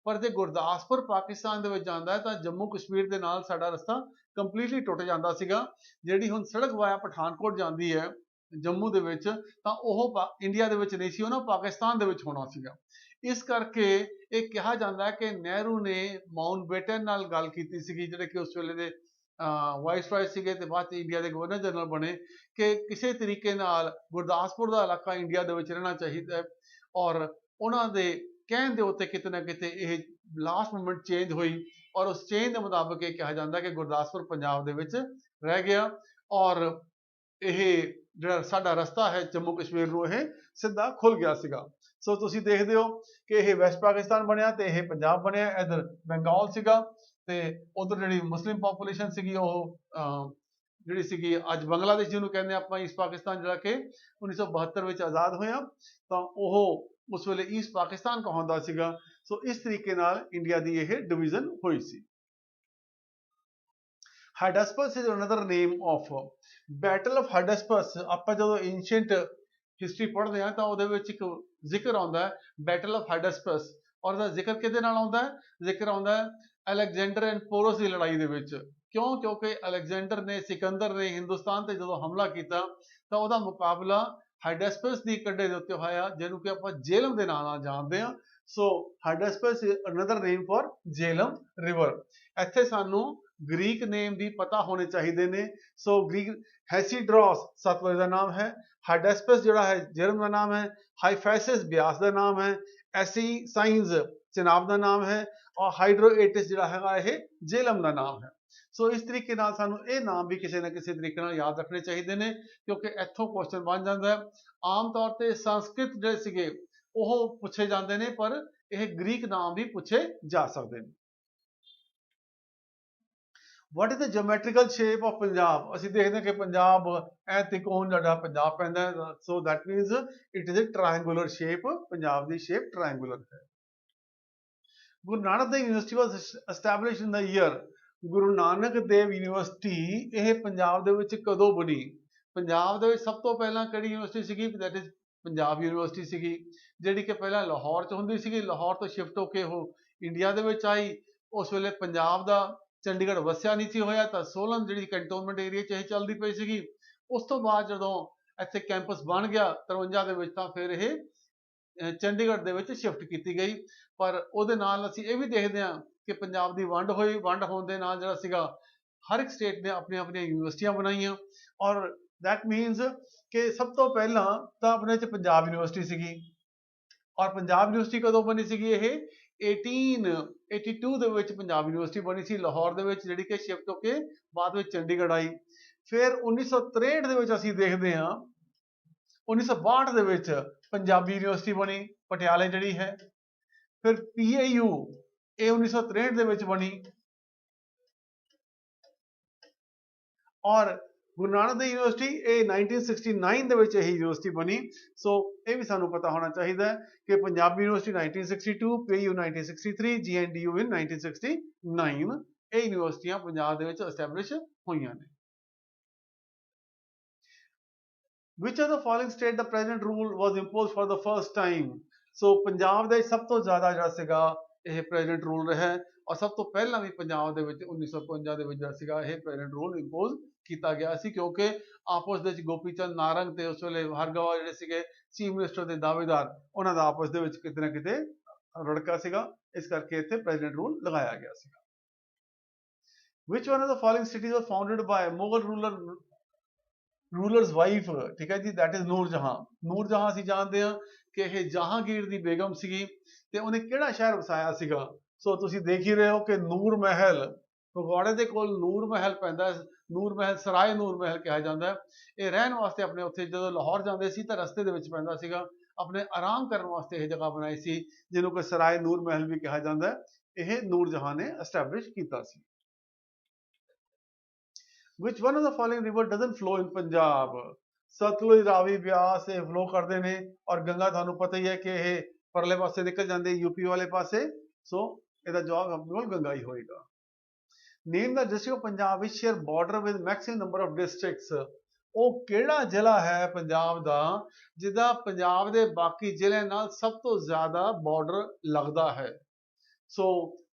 ਪਰ ਜੇ ਗੁਰਦਾਸਪੁਰ ਪਾਕਿਸਤਾਨ ਦੇ ਵਿੱਚ ਜਾਂਦਾ ਹੈ ਤਾਂ ਜੰਮੂ ਕਸ਼ਮੀਰ ਦੇ ਨਾਲ ਸਾਡਾ ਰਸਤਾ ਕੰਪਲੀਟਲੀ ਟੁੱਟ ਜਾਂਦਾ ਸੀਗਾ। ਜਿਹੜੀ ਹੁਣ ਸੜਕ ਵਾਇਆ ਪਠਾਨਕੋਟ ਜਾਂਦੀ ਹੈ ਜੰਮੂ ਦੇ ਵਿੱਚ ਤਾਂ ਉਹ ਇੰਡੀਆ ਦੇ ਵਿੱਚ ਨਹੀਂ ਸੀ, ਉਹਨਾਂ ਪਾਕਿਸਤਾਨ ਦੇ ਵਿੱਚ ਹੋਣਾ ਸੀਗਾ। ਇਸ ਕਰਕੇ ਇਹ ਕਿਹਾ ਜਾਂਦਾ ਹੈ ਕਿ ਨਹਿਰੂ ਨੇ ਮਾਊਂਟਬੈਟਨ ਨਾਲ ਗੱਲ ਕੀਤੀ ਸੀਗੀ, ਜਿਹੜੇ ਕਿ ਉਸ ਵੇਲੇ ਦੇ ਵਾਇਸਰਾਏ ਸੀਗੇ ਤੇ ਬਾਅਦ 'ਚ ਇੰਡੀਆ ਦੇ ਗਵਰਨਰ ਜਨਰਲ ਬਣੇ, ਕਿ ਕਿਸੇ ਤਰੀਕੇ ਨਾਲ ਗੁਰਦਾਸਪੁਰ ਦਾ ਇਲਾਕਾ ਇੰਡੀਆ ਦੇ ਵਿੱਚ ਰਹਿਣਾ ਚਾਹੀਦਾ ਹੈ। ਔਰ ਉਹਨਾਂ ਦੇ ਕਹਿਣ ਦੇ ਉੱਤੇ ਕਿਤੇ ਨਾ ਕਿਤੇ ਇਹ ਲਾਸਟ ਮੂਮੈਂਟ ਚੇਂਜ ਹੋਈ ਔਰ ਉਸ ਚੇਂਜ ਦੇ ਮੁਤਾਬਕ ਇਹ ਕਿਹਾ ਜਾਂਦਾ ਕਿ ਗੁਰਦਾਸਪੁਰ ਪੰਜਾਬ ਦੇ ਵਿੱਚ ਰਹਿ ਗਿਆ ਔਰ ਇਹ ਜਿਹੜਾ ਸਾਡਾ ਰਸਤਾ ਹੈ ਜੰਮੂ ਕਸ਼ਮੀਰ ਨੂੰ ਇਹ ਸਿੱਧਾ ਖੁੱਲ ਗਿਆ ਸੀਗਾ। ਸੋ ਤੁਸੀਂ ਦੇਖਦੇ ਹੋ ਕਿ ਇਹ ਵੈਸਟ ਪਾਕਿਸਤਾਨ ਬਣਿਆ ਤੇ ਇਹ ਪੰਜਾਬ ਬਣਿਆ। ਇੱਧਰ ਬੰਗਾਲ ਸੀਗਾ ਤੇ ਉਧਰ ਜਿਹੜੀ ਮੁਸਲਿਮ ਪੋਪੂਲੇਸ਼ਨ ਸੀਗੀ ਉਹ ਜਿਹੜੀ ਸੀਗੀ ਅੱਜ ਬੰਗਲਾਦੇਸ਼ ਜਿਹਨੂੰ ਕਹਿੰਦੇ ਆਪਾਂ ਈਸਟ ਪਾਕਿਸਤਾਨ, ਜਿਹੜਾ ਕਿ 1972 ਵਿੱਚ ਆਜ਼ਾਦ ਹੋਇਆ ਤਾਂ ਉਹ ਉਸ ਵੇਲੇ ਈਸਟ ਪਾਕਿਸਤਾਨ ਕਹਾਉਂਦਾ ਸੀਗਾ। ਸੋ ਇਸ ਤਰੀਕੇ ਨਾਲ ਇੰਡੀਆ ਦੀ ਇਹ ਡਿਵੀਜ਼ਨ ਹੋਈ ਸੀ। Hydaspes is another name of battle of Hydaspes. ਆਪਾਂ ਜਦੋਂ ਐਂਸ਼ੀਐਂਟ ਹਿਸਟਰੀ ਪੜ੍ਹਦੇ ਹਾਂ ਤਾਂ ਉਹਦੇ ਵਿੱਚ ਇੱਕ ਜ਼ਿਕਰ ਆਉਂਦਾ ਹੈ ਬੈਟਲ ਆਫ ਹਾਈਡਸਪਸ, ਔਰ ਉਹਦਾ ਜ਼ਿਕਰ ਕਿਹਦੇ ਨਾਲ ਆਉਂਦਾ ਹੈ? ਜ਼ਿਕਰ ਆਉਂਦਾ ਹੈ ਅਲੈਗਜ਼ੈਂਡਰ ਐਂਡ ਪੋਰਸ ਦੀ ਲੜਾਈ ਦੇ ਵਿੱਚ। ਕਿਉਂ? ਕਿਉਂਕਿ ਅਲੈਗਜ਼ੈਂਡਰ ਨੇ, ਸਿਕੰਦਰ ਨੇ ਹਿੰਦੁਸਤਾਨ ਤੇ ਜਦੋਂ ਹਮਲਾ ਕੀਤਾ ਤਾਂ ਉਹਦਾ ਮੁਕਾਬਲਾ ਹਾਈਡਸਪਸ ਦੀ ਕੰਢੇ ਦੇ ਉੱਤੇ ਹੋਇਆ, ਜਿਹਨੂੰ ਕਿ ਆਪਾਂ ਜੇਹਲਮ ਦੇ ਨਾਂ ਨਾਲ ਜਾਣਦੇ ਹਾਂ। So Hydaspes is another name for Jhelum river. ਇੱਥੇ ਸਾਨੂੰ ਗ੍ਰੀਕ ਨੇਮ ਵੀ ਪਤਾ ਹੋਣੇ ਚਾਹੀਦੇ ਨੇ। ਸੋ ਗ੍ਰੀਕ ਹੈਸੀਡ੍ਰੋਸ ਸਤਲੁਜ ਦਾ ਨਾਮ ਹੈ, ਹਾਈਡਸਪਸ ਜਿਹੜਾ ਹੈ ਜੇਹਲਮ ਦਾ ਨਾਮ ਹੈ, ਹਾਈਫੈਸਿਸ ਬਿਆਸ ਦਾ ਨਾਮ ਹੈ, ਐਸੀਸਾਈਨਜ਼ ਚਨਾਬ ਦਾ ਨਾਮ ਹੈ, ਔਰ ਹਾਈਡਰੋਏਟਿਸ ਜਿਹੜਾ ਹੈਗਾ ਇਹ ਜੇਹਲਮ ਦਾ ਨਾਮ ਹੈ। ਸੋ ਇਸ ਤਰੀਕੇ ਨਾਲ ਸਾਨੂੰ ਇਹ ਨਾਮ ਵੀ ਕਿਸੇ ਨਾ ਕਿਸੇ ਤਰੀਕੇ ਨਾਲ ਯਾਦ ਰੱਖਣੇ ਚਾਹੀਦੇ ਨੇ, ਕਿਉਂਕਿ ਇੱਥੋਂ ਕੁਐਸਚਨ ਬਣ ਜਾਂਦਾ ਹੈ। ਆਮ ਤੌਰ ਤੇ ਸੰਸਕ੍ਰਿਤ ਜਿਹੜੇ ਸੀਗੇ ਉਹ ਪੁੱਛੇ ਜਾਂਦੇ ਨੇ, ਪਰ ਇਹ ਗ੍ਰੀਕ ਨਾਮ ਵੀ ਪੁੱਛੇ ਜਾ ਸਕਦੇ ਨੇ। What is the geometrical shape of Punjab? ਅਸੀਂ ਦੇਖਦੇ ਹਾਂ ਕਿ ਪੰਜਾਬ ਐ ਤਿਕੋਣ ਜਿਹੜਾ ਪੰਜਾਬ ਪੈਂਦਾ ਹੈ, so that means it is a triangular shape। Punjab ਦੀ ਸ਼ੇਪ triangular ਹੈ। Guru Nanak Dev university was established in the year। Guru Nanak Dev university ਇਹ ਪੰਜਾਬ ਦੇ ਵਿੱਚ ਕਦੋਂ ਬਣੀ? ਪੰਜਾਬ ਦੇ ਵਿੱਚ ਸਭ ਤੋਂ ਪਹਿਲਾਂ ਕਿਹੜੀ ਯੂਨੀਵਰਸਿਟੀ ਸੀਗੀ? that is ਪੰਜਾਬ ਯੂਨੀਵਰਸਿਟੀ ਸੀਗੀ, ਜਿਹੜੀ ਕਿ ਪਹਿਲਾਂ ਲਾਹੌਰ 'ਚ ਹੁੰਦੀ ਸੀਗੀ। ਲਾਹੌਰ ਤੋਂ ਸ਼ਿਫਟ ਹੋ ਕੇ ਉਹ ਇੰਡੀਆ ਦੇ ਵਿੱਚ ਆਈ। ਉਸ ਵੇਲੇ ਪੰਜਾਬ ਦਾ ਚੰਡੀਗੜ੍ਹ ਵਸਿਆ ਨਹੀਂ ਸੀ ਹੋਇਆ, ਤਾਂ ਸੋਲਨ ਜਿਹੜੀ ਕੰਟੋਨਮੈਂਟ ਏਰੀਆ 'ਚ ਇਹ ਚੱਲਦੀ ਪਈ ਸੀਗੀ। ਉਸ ਤੋਂ ਬਾਅਦ ਜਦੋਂ ਇੱਥੇ ਕੈਂਪਸ ਬਣ ਗਿਆ 53 ਦੇ ਵਿੱਚ, ਤਾਂ ਫਿਰ ਇਹ ਚੰਡੀਗੜ੍ਹ ਦੇ ਵਿੱਚ ਸ਼ਿਫਟ ਕੀਤੀ ਗਈ। ਪਰ ਉਹਦੇ ਨਾਲ ਅਸੀਂ ਇਹ ਵੀ ਦੇਖਦੇ ਹਾਂ ਕਿ ਪੰਜਾਬ ਦੀ ਵੰਡ ਹੋਈ। ਵੰਡ ਹੋਣ ਦੇ ਨਾਲ ਜਿਹੜਾ ਸੀਗਾ ਹਰ ਇੱਕ ਸਟੇਟ ਨੇ ਆਪਣੀਆਂ ਆਪਣੀਆਂ ਯੂਨੀਵਰਸਿਟੀਆਂ ਬਣਾਈਆਂ, ਔਰ ਦੈਟ ਮੀਨਸ ਕਿ ਸਭ ਤੋਂ ਪਹਿਲਾਂ ਤਾਂ ਆਪਣੇ 'ਚ ਪੰਜਾਬ ਯੂਨੀਵਰਸਿਟੀ ਸੀਗੀ। ਔਰ ਪੰਜਾਬ ਯੂਨੀਵਰਸਿਟੀ ਕਦੋਂ ਬਣੀ ਸੀਗੀ? ਇਹ 1882 ਦੇ ਵਿੱਚ ਪੰਜਾਬ ਯੂਨੀਵਰਸਿਟੀ ਬਣੀ ਸੀ ਲਾਹੌਰ ਦੇ ਵਿੱਚ, ਜਿਹੜੀ ਕਿ ਸ਼ਿਫਟ ਹੋ ਕੇ ਬਾਅਦ ਵਿੱਚ ਚੰਡੀਗੜ੍ਹ ਆਈ। ਫਿਰ 1963 ਦੇ ਵਿੱਚ ਅਸੀਂ ਦੇਖਦੇ ਹਾਂ 1962 ਦੇ ਵਿੱਚ ਪੰਜਾਬੀ ਯੂਨੀਵਰਸਿਟੀ ਬਣੀ ਪਟਿਆਲੇ ਜਿਹੜੀ ਹੈ। ਫਿਰ PAU ਇਹ 1963 ਦੇ ਵਿੱਚ ਬਣੀ, ਔਰ ਗੁਰੂ ਨਾਨਕ ਦੇਵ ਯੂਨੀਵਰਸਿਟੀ ਇਹ 1969 ਦੇ ਵਿੱਚ ਇਹ ਯੂਨੀਵਰਸਿਟੀ ਬਣੀ। ਸੋ ਇਹ ਵੀ ਸਾਨੂੰ ਪਤਾ ਹੋਣਾ ਚਾਹੀਦਾ ਹੈ ਕਿ Punjabi university 1962, PAU 1963, GNDU in 1969 ਇਹ ਯੂਨੀਵਰਸਿਟੀਆਂ ਪੰਜਾਬ ਦੇ ਵਿੱਚ ਐਸਟੈਬਲਿਸ਼ ਹੋਈਆਂ ਨੇ। Which of the following state the present rule was imposed for the first time? ਸੋ ਪੰਜਾਬ ਦੇ ਸਭ ਤੋਂ ਜ਼ਿਆਦਾ ਜਿਹੜਾ ਸੀਗਾ ਇਹ ਪ੍ਰੈਜ਼ੀਡੈਂਟ ਰੂਲ ਰਿਹਾ, ਔਰ ਸਭ ਤੋਂ ਪਹਿਲਾਂ ਵੀ ਪੰਜਾਬ ਦੇ ਵਿੱਚ 1952 ਦੇ ਵਿੱਚ ਜਿਹੜਾ ਸੀਗਾ ਇਹ ਪ੍ਰੈਜ਼ੀਡੈਂਟ ਰੂਲ ਇੰਪੋਜ਼ ਕੀਤਾ ਗਿਆ ਸੀ, ਕਿਉਂਕਿ ਆਪਸ ਦੇ ਵਿੱਚ ਗੋਪੀ ਚੰਦ ਨਾਰੰਗ ਤੇ ਉਸ ਵੇਲੇ ਭਾਰਗਵਾ ਜਿਹੜੇ ਸੀਗੇ ਚੀਫ ਮਿਨਿਸਟਰ ਦੇ ਦਾਅਵੇਦਾਰ, ਉਹਨਾਂ ਦਾ ਆਪਸ ਦੇ ਵਿੱਚ ਕਿਤੇ ਨਾ ਕਿਤੇ ਰੜਕਾ ਸੀਗਾ, ਇਸ ਕਰਕੇ ਇੱਥੇ ਪ੍ਰੈਜ਼ੀਡੈਂਟ ਰੂਲ ਲਗਾਇਆ ਗਿਆ ਸੀਗਾ। Which one of the following cities was founded by Mughal rulers wife? ਠੀਕ ਹੈ ਜੀ, ਦੈਟ ਇਜ਼ ਨੂਰ ਜਹਾਂ। ਨੂਰ ਜਹਾਂ ਅਸੀਂ ਜਾਣਦੇ ਹਾਂ ਕਿ ਇਹ ਜਹਾਂਗੀਰ ਦੀ ਬੇਗਮ ਸੀਗੀ, ਤੇ ਉਹਨੇ ਕਿਹੜਾ ਸ਼ਹਿਰ ਵਸਾਇਆ ਸੀਗਾ? ਸੋ ਤੁਸੀਂ ਦੇਖ ਹੀ ਰਹੇ ਹੋ ਕਿ ਨੂਰ ਮਹਿਲ ਫਗਵਾੜੇ ਦੇ ਕੋਲ ਨੂਰ ਮਹਿਲ ਪੈਂਦਾ। ਨੂਰ ਮਹਿਲ ਸਰਾਏ ਨੂਰ ਮਹਿਲ ਕਿਹਾ ਜਾਂਦਾ। ਇਹ ਰਹਿਣ ਵਾਸਤੇ ਆਪਣੇ ਉੱਥੇ ਜਦੋਂ ਲਾਹੌਰ ਜਾਂਦੇ ਸੀ ਤਾਂ ਰਸਤੇ ਦੇ ਵਿੱਚ ਪੈਂਦਾ ਸੀਗਾ, ਆਪਣੇ ਆਰਾਮ ਕਰਨ ਵਾਸਤੇ ਇਹ ਜਗ੍ਹਾ ਬਣਾਈ ਸੀ, ਜਿਹਨੂੰ ਕਿ ਸਰਾਏ ਨੂਰ ਮਹਿਲ ਵੀ ਕਿਹਾ ਜਾਂਦਾ। ਇਹ ਨੂਰ ਜਹਾਂ ਨੇ ਐਸਟੈਬਲਿਸ਼ ਕੀਤਾ ਸੀ। Which one of the following river doesn't flow in Punjab? Sutlej, Ravi, Beas ਇਹ ਫਲੋ ਕਰਦੇ ਨੇ, ਔਰ ਗੰਗਾ ਤੁਹਾਨੂੰ ਪਤਾ ਹੀ ਹੈ ਕਿ ਇਹ ਪਰਲੇ ਪਾਸੇ ਨਿਕਲ ਜਾਂਦੇ ਯੂਪੀ ਵਾਲੇ ਪਾਸੇ। ਸੋ ਇਹਦਾ ਜਵਾਬ ਆਪਣੇ ਕੋਲ ਗੰਗਾ ਹੀ ਹੋਏਗਾ। Name the district of Punjab which share border with maximum number of districts. ਉਹ ਕਿਹੜਾ ਜ਼ਿਲ੍ਹਾ ਹੈ ਪੰਜਾਬ ਦਾ ਜਿਹਦਾ ਪੰਜਾਬ ਦੇ ਬਾਕੀ ਜ਼ਿਲ੍ਹਿਆਂ ਨਾਲ ਸਭ ਤੋਂ ਜ਼ਿਆਦਾ ਬਾਰਡਰ ਲੱਗਦਾ ਹੈ? ਸੋ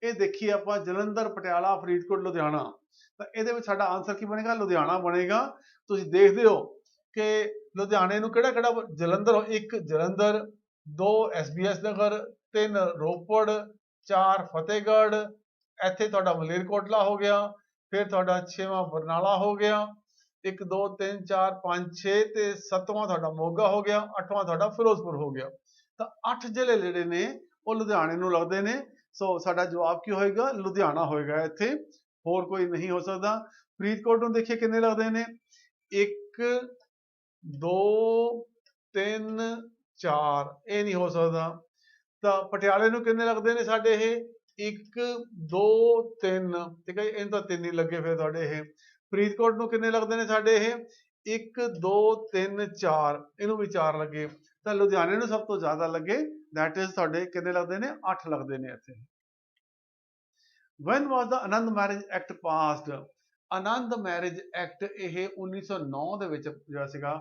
ਇਹ ਦੇਖੀਏ ਆਪਾਂ, ਜਲੰਧਰ, ਪਟਿਆਲਾ, ਫਰੀਦਕੋਟ, ਲੁਧਿਆਣਾ। ਤਾਂ ਇਹਦੇ ਵਿੱਚ ਸਾਡਾ ਆਨਸਰ ਕੀ ਬਣੇਗਾ? ਲੁਧਿਆਣਾ ਬਣੇਗਾ। ਤੁਸੀਂ ਦੇਖਦੇ ਹੋ ਕਿ ਲੁਧਿਆਣੇ ਨੂੰ ਕਿਹੜਾ ਕਿਹੜਾ ਜਲੰਧਰ, 1 ਜਲੰਧਰ, 2 SBS ਨਗਰ, 3 ਰੋਪੜ, 4 ਫਤਿਹਗੜ੍ਹ, ਇੱਥੇ ਤੁਹਾਡਾ ਮਲੇਰਕੋਟਲਾ ਹੋ ਗਿਆ, ਫਿਰ ਤੁਹਾਡਾ 6ਵਾਂ ਬਰਨਾਲਾ ਹੋ ਗਿਆ, 1 2 3 4 5 6 ਤੇ 7ਵਾਂ ਤੁਹਾਡਾ ਮੋਗਾ ਹੋ ਗਿਆ, 8ਵਾਂ ਤੁਹਾਡਾ ਫਿਰੋਜ਼ਪੁਰ ਹੋ ਗਿਆ। ਤਾਂ 8 ਜ਼ਿਲ੍ਹੇ ਜਿਹੜੇ ਨੇ ਉਹ ਲੁਧਿਆਣੇ ਨੂੰ ਲੱਗਦੇ ਨੇ। ਸੋ ਸਾਡਾ ਜਵਾਬ ਕੀ ਹੋਏਗਾ? ਲੁਧਿਆਣਾ ਹੋਏਗਾ ਇੱਥੇ, ਹੋਰ ਕੋਈ ਨਹੀਂ ਹੋ ਸਕਦਾ। ਫਰੀਦਕੋਟ ਨੂੰ ਦੇਖੀਏ ਕਿੰਨੇ ਲੱਗਦੇ ਨੇ? 1 2 3 4, ਇਹ ਨਹੀਂ ਹੋ ਸਕਦਾ। ਤਾਂ ਪਟਿਆਲੇ ਨੂੰ ਕਿੰਨੇ ਲੱਗਦੇ ਨੇ ਸਾਡੇ? ਇਹ 1 2 3, ਠੀਕ ਹੈ, ਇਹਨੂੰ ਤਾਂ 3 ਹੀ ਲੱਗੇ ਫਿਰ ਤੁਹਾਡੇ। ਇਹ ਫਰੀਦਕੋਟ ਨੂੰ ਕਿੰਨੇ ਲੱਗਦੇ ਨੇ ਸਾਡੇ? ਇਹ 1 2 3 4, ਇਹਨੂੰ ਵੀ 4 ਲੱਗੇ। ਤਾਂ ਲੁਧਿਆਣੇ ਨੂੰ ਸਭ ਤੋਂ ਜ਼ਿਆਦਾ ਲੱਗੇ, ਦੈਟ ਇਜ਼ ਤੁਹਾਡੇ ਕਿੰਨੇ ਲੱਗਦੇ ਨੇ? 8 ਲੱਗਦੇ ਨੇ ਇੱਥੇ। When was the Anand Marriage Act passed? Anand marriage act ਇਹ 1909 ਦੇ ਵਿੱਚ ਜਿਹੜਾ ਸੀਗਾ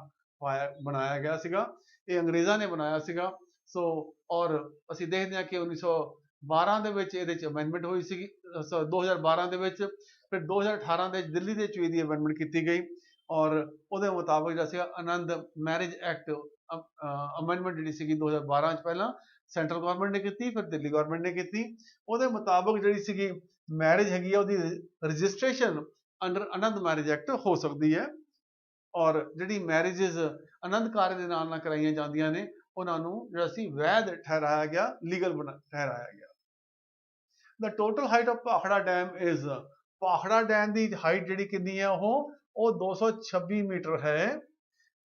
ਬਣਾਇਆ ਗਿਆ ਸੀਗਾ। ਇਹ ਅੰਗਰੇਜ਼ਾਂ ਨੇ ਬਣਾਇਆ ਸੀਗਾ। ਸੋ ਔਰ ਅਸੀਂ ਦੇਖਦੇ ਹਾਂ ਕਿ 1912 ਦੇ ਵਿੱਚ ਇਹਦੇ 'ਚ ਅਮੈਂਡਮੈਂਟ ਹੋਈ ਸੀਗੀ, 2012 ਦੇ ਵਿੱਚ, ਫਿਰ 2018 ਦੇ ਦਿੱਲੀ ਦੇ ਵਿੱਚ ਵੀ ਇਹਦੀ ਅਮੈਂਡਮੈਂਟ ਕੀਤੀ ਗਈ ਔਰ ਉਹਦੇ ਮੁਤਾਬਕ ਜਿਹੜਾ ਸੀਗਾ ਆਨੰਦ ਮੈਰਿਜ ਐਕਟ ਅਮੈਂਡਮੈਂਟ ਜਿਹੜੀ ਸੀਗੀ 2012 ਚ ਪਹਿਲਾਂ ਸੈਂਟਰਲ ਗਵਰਨਮੈਂਟ ਨੇ ਕੀਤੀ, ਫਿਰ ਦਿੱਲੀ ਗਵਰਨਮੈਂਟ ਨੇ ਕੀਤੀ। ਉਹਦੇ ਮੁਤਾਬਕ ਜਿਹੜੀ ਸੀਗੀ ਮੈਰਿਜ ਹੈਗੀ ਆ ਉਹਦੀ ਰਜਿਸਟ੍ਰੇਸ਼ਨ ਅੰਡਰ ਆਨੰਦ ਮੈਰਿਜ ਐਕਟ ਹੋ ਸਕਦੀ ਹੈ ਔਰ ਜਿਹੜੀ ਮੈਰਿਜਸ ਆਨੰਦ ਕਾਰਜ ਦੇ ਨਾਲ ਕਰਾਈਆਂ ਜਾਂਦੀਆਂ ਨੇ ਉਹਨਾਂ ਨੂੰ ਜਿਹੜਾ ਸੀ ਵੈਧ ਠਹਿਰਾਇਆ ਗਿਆ, ਲੀਗਲ ਠਹਿਰਾਇਆ ਗਿਆ। The total height of Bhakra dam is, Bhakra dam the height ਜਿਹੜੀ ਕਿੰਨੀ ਹੈ ਉਹ 226 ਮੀਟਰ ਹੈ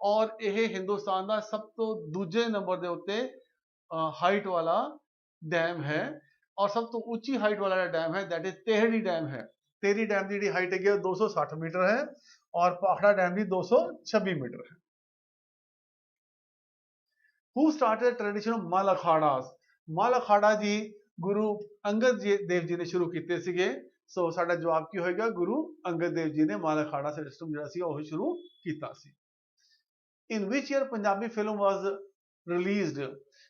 ਔਰ ਇਹ ਹਿੰਦੁਸਤਾਨ ਦਾ ਸਭ ਤੋਂ ਦੂਜੇ ਨੰਬਰ ਦੇ ਉੱਤੇ ਹਾਈਟ ਵਾਲਾ ਡੈਮ ਹੈ ਔਰ ਸਭ ਤੋਂ ਉੱਚੀ ਹਾਈਟ ਵਾਲਾ ਜਿਹੜਾ ਡੈਮ ਹੈ ਦੈਟ ਇਜ਼ ਤੇਹੜੀ ਡੈਮ ਹੈ। ਤੇਹੜੀ ਡੈਮ ਦੀ ਜਿਹੜੀ ਹਾਈਟ ਹੈਗੀ ਉਹ 260 ਮੀਟਰ ਹੈ ਔਰ ਭਾਖੜਾ ਡੈਮ ਦੀ 226 ਮੀਟਰ ਹੈ। Who started tradition of ਮਲ ਅਖਾੜਾਸ? ਮਲ ਅਖਾੜਾ ਜੀ ਗੁਰੂ ਅੰਗਦ ਦੇਵ ਜੀ ਨੇ ਸ਼ੁਰੂ ਕੀਤੇ ਸੀਗੇ। ਸੋ ਸਾਡਾ ਜਵਾਬ ਕੀ ਹੋਏਗਾ? ਗੁਰੂ ਅੰਗਦ ਦੇਵ ਜੀ ਨੇ ਮਲ ਅਖਾੜਾ ਸਿਸਟਮ ਜਿਹੜਾ ਸੀ ਉਹ ਸ਼ੁਰੂ ਕੀਤਾ ਸੀ। In which year Punjabi film was released?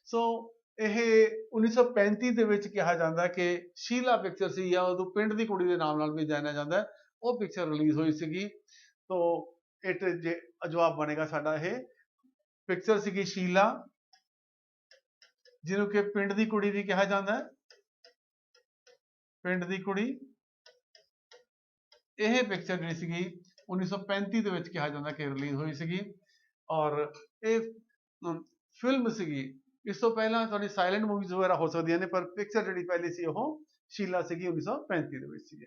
ਸੋ ਇਹ 1935 ਦੇ ਵਿੱਚ ਕਿਹਾ ਜਾਂਦਾ ਕਿ ਸ਼ੀਲਾ ਪਿਕਚਰ ਸੀ ਜਾਂ ਉਦੋਂ ਪਿੰਡ ਦੀ ਕੁੜੀ ਦੇ ਨਾਮ ਨਾਲ ਵੀ ਜਾਣਿਆ ਜਾਂਦਾ, ਉਹ ਪਿਕਚਰ ਰਿਲੀਜ਼ ਹੋਈ ਸੀਗੀ। ਤੋ ਇਹ ਜੇ ਜਵਾਬ ਬਣੇਗਾ ਸਾਡਾ ਇਹ ਪਿਕਚਰ ਸੀਗੀ ਸ਼ੀਲਾ, ਜਿਹਨੂੰ ਕਿ ਪਿੰਡ ਦੀ ਕੁੜੀ ਵੀ ਕਿਹਾ ਜਾਂਦਾ ਹੈ, ਪਿੰਡ ਦੀ ਕੁੜੀ। ਇਹ ਪਿਕਚਰ ਜਿਹੜੀ ਸੀਗੀ 1935 ਦੇ ਵਿੱਚ ਕਿਹਾ ਜਾਂਦਾ ਕਿ ਰਿਲੀਜ਼ ਹੋਈ ਸੀਗੀ ਔਰ ਇਹ ਫਿਲਮ ਸੀਗੀ। ਇਸ ਤੋਂ ਪਹਿਲਾਂ ਤੁਹਾਡੀ ਸਾਇਲੈਂਟ ਮੂਵੀਜ਼ ਵਗੈਰਾ ਹੋ ਸਕਦੀਆਂ ਨੇ ਪਰ ਪਿਕਚਰ ਜਿਹੜੀ ਪਹਿਲੀ ਸੀ ਉਹ ਸ਼ੀਲਾ ਸੀਗੀ 1935 ਦੇ ਵਿੱਚ ਸੀਗੀ।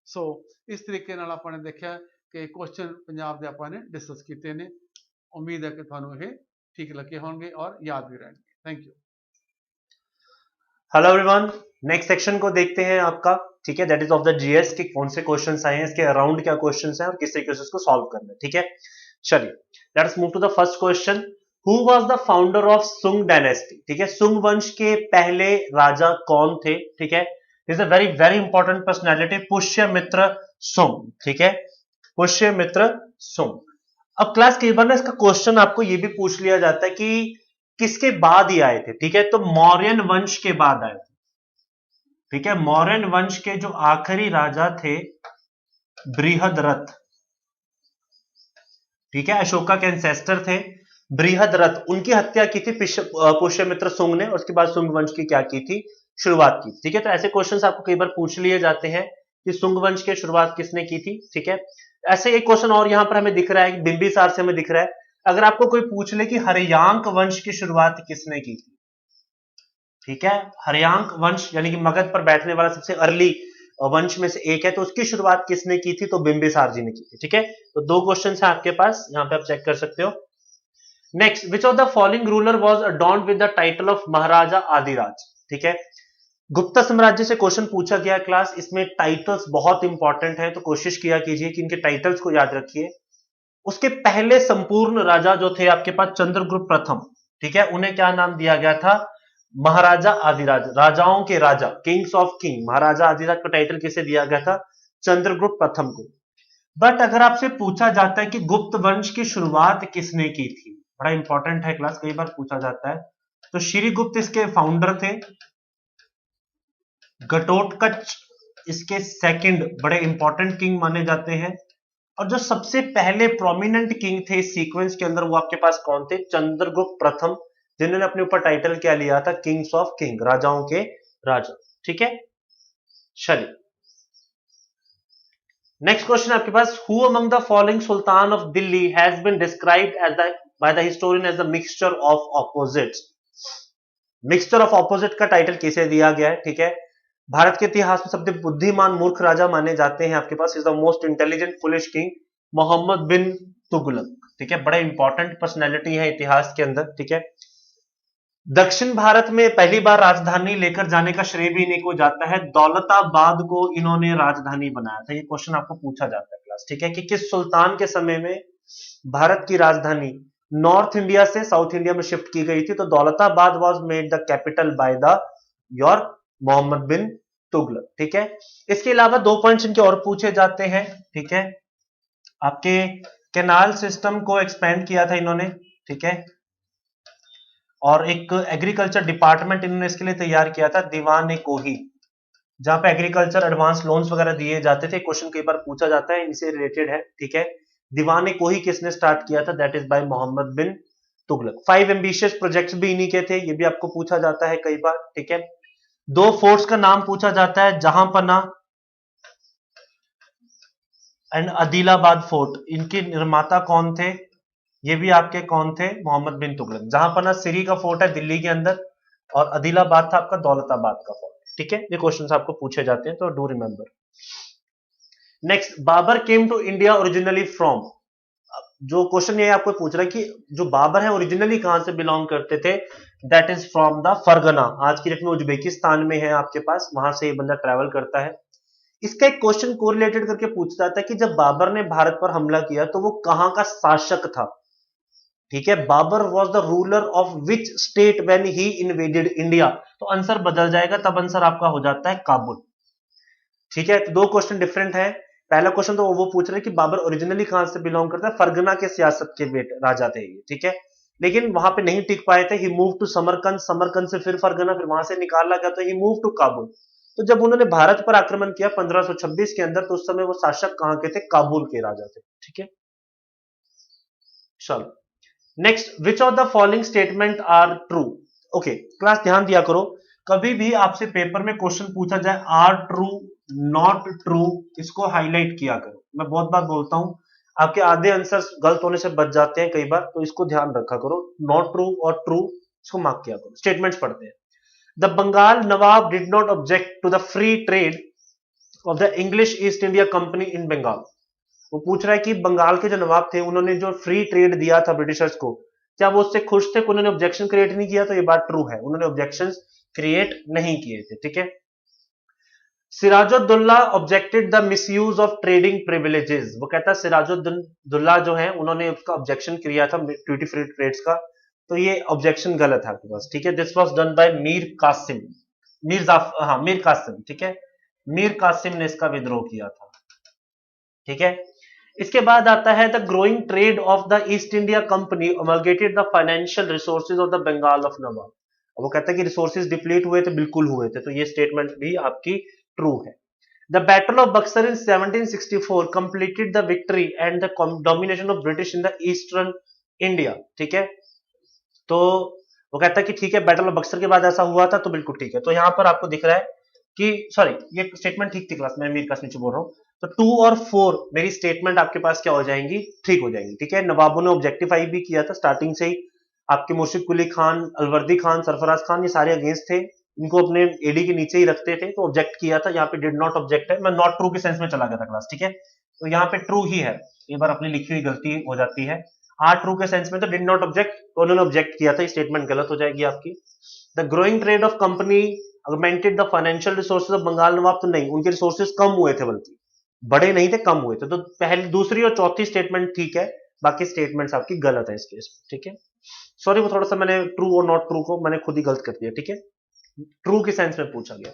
ਸੋ ਇਸ ਤਰੀਕੇ ਨਾਲ ਆਪਾਂ ਨੇ ਦੇਖਿਆ ਕਿ ਕੁਐਸਚਨ ਪੰਜਾਬ ਦੇ ਆਪਾਂ ਨੇ ਡਿਸਕਸ ਕੀਤੇ ਨੇ। ਉਮੀਦ ਹੈ ਕਿ ਤੁਹਾਨੂੰ ਇਹ ठीक लगे होंगे और याद भी रहेंगे। Thank you. Hello everyone, next section को देखते हैं आपका, ठीक है, that is of the GS के कौन से क्वेश्चंस आए हैं, इसके अराउंड क्या क्वेश्चंस हैं और किस तरीके से इसको सॉल्व करना है, ठीक है। चलिए let's move to the first question. Who was the founder of Sung dynasty? ठीक है, सुंग वंश के पहले राजा कौन थे? ठीक है, is a very very important personality, Pushyamitra सुंग। ठीक है, पुष्यमित्र सुंग। अब क्लास कई बार ना इसका क्वेश्चन आपको ये भी पूछ लिया जाता है कि किसके बाद ही आए थे, ठीक है, तो मौर्यन वंश के बाद आए थे, ठीक है। मौर्यन वंश के जो आखिरी राजा थे बृहद्रथ, ठीक है, अशोका के एंसेस्टर थे बृहद्रथ, उनकी हत्या की थी पुष्यमित्र सुंग ने, उसके बाद सुंग वंश की क्या की थी? शुरुआत की, ठीक है। तो ऐसे क्वेश्चंस आपको कई बार पूछ लिए जाते हैं कि सुंग वंश की शुरुआत किसने की थी, ठीक है। ऐसे एक क्वेश्चन और यहां पर हमें दिख रहा है, बिंबिसार से हमें दिख रहा है। अगर आपको कोई पूछ ले कि हर्यांक वंश की शुरुआत किसने की थी, ठीक है, हर्यांक वंश यानी कि मगध पर बैठने वाला सबसे अर्ली वंश में से एक है, तो उसकी शुरुआत किसने की थी? तो बिंबिसार जी ने की थी, ठीक है। तो दो क्वेश्चन है आपके पास, यहां पे आप चेक कर सकते हो। Next, which of the following ruler was adorned with the title of Maharaja Adiraj? ठीक है, गुप्ता साम्राज्य से क्वेश्चन पूछा गया क्लास, इसमें टाइटल्स बहुत इंपॉर्टेंट है, तो कोशिश किया कीजिए कि इनके टाइटल्स को याद रखिए। उसके पहले संपूर्ण राजा जो थे आपके पास चंद्रगुप्त प्रथम, ठीक है, उन्हें क्या नाम दिया गया था? महाराजा आदिराज, राजाओं के राजा, किंग्स ऑफ किंग। महाराजा आदिराज का टाइटल किसे दिया गया था? चंद्रगुप्त प्रथम को। बट अगर आपसे पूछा जाता है कि गुप्त वंश की शुरुआत किसने की थी, बड़ा इंपॉर्टेंट है क्लास, कई बार पूछा जाता है, तो श्रीगुप्त इसके फाउंडर थे, घटोत्कच इसके सेकंड बड़े इंपॉर्टेंट किंग माने जाते हैं, और जो सबसे पहले प्रोमिनेंट किंग थे इस सीक्वेंस के अंदर वो आपके पास कौन थे? चंद्रगुप्त प्रथम, जिन्होंने अपने ऊपर टाइटल क्या लिया था? किंग्स ऑफ किंग, राजाओं के राजा, ठीक है। चलिए नेक्स्ट क्वेश्चन आपके पास, who among the following sultan of Delhi has been described as the by the historian as the mixture of opposites? Mixture of opposite का टाइटल किसे दिया गया है? ठीक है, भारत के इतिहास में सबसे बुद्धिमान मूर्ख राजा माने जाते हैं आपके पास, is the most intelligent foolish king, Mohammad bin Tughlaq, ठीक है, बड़े इंपॉर्टेंट पर्सनैलिटी है इतिहास के अंदर, ठीक है। दक्षिण भारत में पहली बार राजधानी लेकर जाने का श्रेय भी इन्हीं को जाता है, दौलताबाद को इन्होंने राजधानी बनाया था। ये क्वेश्चन आपको पूछा जाता है क्लास, ठीक है, कि किस सुल्तान के समय में भारत की राजधानी नॉर्थ इंडिया से साउथ इंडिया में शिफ्ट की गई थी? तो Daulatabad was made the capital by the your Mohammad bin Tughlaq. ठीक है, इसके अलावा 2 पॉइंट्स इनके और पूछे जाते हैं। ठीक है, आपके कैनाल सिस्टम को एक्सपेंड किया था इन्होंने। ठीक है, और एक एग्रीकल्चर डिपार्टमेंट इन्होंने इसके लिए तैयार किया था, दीवान-ए-कोही, जहां पे एग्रीकल्चर एडवांस लोन्स वगैरह दिए जाते थे। क्वेश्चन कई बार पूछा जाता है, इनसे रिलेटेड है। ठीक है, दीवान-ए-कोही किसने स्टार्ट किया था? That is by Mohammad bin Tughlaq. 5 ambitious projects भी इन्हीं के थे, ये भी आपको पूछा जाता है कई बार। ठीक है, 2 फोर्ट्स का नाम पूछा जाता है, जहांपना एंड आदिलाबाद फोर्ट। इनके निर्माता कौन थे? ये भी आपके कौन थे? मोहम्मद बिन तुगलक। जहांपना सिरी का फोर्ट है दिल्ली के अंदर, और आदिलाबाद था आपका दौलताबाद का फोर्ट। ठीक है, ये क्वेश्चंस आपको पूछे जाते हैं, तो do remember. Next, Babur came to India originally from. जो क्वेश्चन ये आपको पूछ रहा है कि जो बाबर है ओरिजिनली कहां से बिलोंग करते थे? That is from the Fergana, आज की डेट में उज्बेकिस्तान में है आपके पास, वहां से ये बंदा ट्रैवल करता है। इसका एक क्वेश्चन कोरिलेटेड करके पूछता जाता है कि जब बाबर ने भारत पर हमला किया तो वो कहां का शासक था? ठीक है, Babur was the ruler of which state when he invaded India. तो आंसर बदल जाएगा, तब आंसर आपका हो जाता है काबुल। ठीक है, तो 2 क्वेश्चन डिफरेंट है। पहला क्वेश्चन तो वो पूछ रहे हैं कि बाबर ओरिजिनली कहां से बिलोंग करता है? फरगना के सियासत के राजा थे ये। ठीक है, लेकिन वहां पे नहीं टिक पाए थे। ही मूव टू समरकंद, समरकंद से फिर फरगना, फिर वहां से निकाला गया तो ही मूव टू काबुल। तो जब उन्होंने भारत पर आक्रमण किया 1526 के अंदर, तो उस समय वो शासक कहां के थे? काबुल के राजा थे। ठीक है, चलो next, which of the following statement are true? Okay class, ध्यान दिया करो, कभी भी आपसे पेपर में क्वेश्चन पूछा जाए आर ट्रू नॉट ट्रू, इसको हाईलाइट किया करो। मैं बहुत बार बोलता हूं, आपके आधे आंसर्स गलत होने से बच जाते हैं कई बार, तो इसको ध्यान रखा करो। नॉट ट्रू और ट्रू इसको मार्क किया करो। स्टेटमेंट्स पढ़ते हैं। The Bengal nawab did not object to the free trade of the English East India Company in Bengal. वो पूछ रहा है कि बंगाल के जो नवाब थे उन्होंने जो फ्री ट्रेड दिया था ब्रिटिशर्स को, क्या वो उससे खुश थे? उन्होंने ऑब्जेक्शन क्रिएट नहीं किया? तो ये बात ट्रू है, उन्होंने ऑब्जेक्शन क्रिएट नहीं किए थे। ठीक है, Siraj-ud-Daulah objected the misuse of trading privileges. वो कहता है सिराजुद्दौला जो है उन्होंने उसका ऑब्जेक्शन किया था ड्यूटी फ्री ट्रेड्स का, तो ये ऑब्जेक्शन गलत है आपके पास। ठीक है, this was done by Mir Qasim, Mir Qasim. ठीक है, मीर कासिम ने इसका विद्रोह किया था। ठीक है, इसके बाद आता है the growing trade of the East India company amalgamated the financial resources of the Bengal of nawab. वो कहता है कि रिसोर्सेज डिप्लीट हुए थे, बिल्कुल हुए थे, तो ये स्टेटमेंट भी आपकी ट्रू है। The battle of Buxar in 1764 completed the victory and the domination of British in the eastern India. ठीक है, तो वो कहता है कि ठीक है, बैटल ऑफ बक्सर के बाद ऐसा हुआ था, तो बिल्कुल ठीक है। तो यहां पर आपको दिख रहा है कि सॉरी, ये स्टेटमेंट ठीक थी क्लास में, मीर कासिम से बोल रहा हूं। तो 2 और 4 मेरी स्टेटमेंट आपके पास क्या हो जाएंगी? ठीक हो जाएंगी। ठीक है, नवाबों ने ऑब्जेक्टिफाई भी किया था स्टार्टिंग से ही, आपके मुर्शिद कुली खान, अलवर्दी खान, सरफराज खान, ये सारे अगेंस्ट थे, इनको अपने एडी के नीचे ही रखते थे, तो ऑब्जेक्ट किया था। यहाँ पे डिड नॉट ऑब्जेक्ट है, मैं नॉट ट्रू के सेंस में चला गया था क्लास। ठीक है, तो यहाँ पे ट्रू ही है, एक बार अपनी लिखी हुई गलती हो जाती है। आर ट्रू के सेंस में तो डिड नॉट ऑब्जेक्ट, तो उन्होंने ऑब्जेक्ट किया था, स्टेटमेंट गलत हो जाएगी आपकी। The growing trade of company augmented the financial resources of Bengal nawab, तो नहीं, उनके रिसोर्सेज कम हुए थे, बल्कि बड़े नहीं थे, कम हुए थे। तो पहली, दूसरी और चौथी स्टेटमेंट ठीक है, बाकी स्टेटमेंट्स आपकी गलत है इस केस में। ठीक है, सॉरी, वो थोड़ा सा मैंने ट्रू और नॉट ट्रू को मैंने खुद ही गलत कर दिया। ठीक है, ट्रू के सेंस में पूछा गया।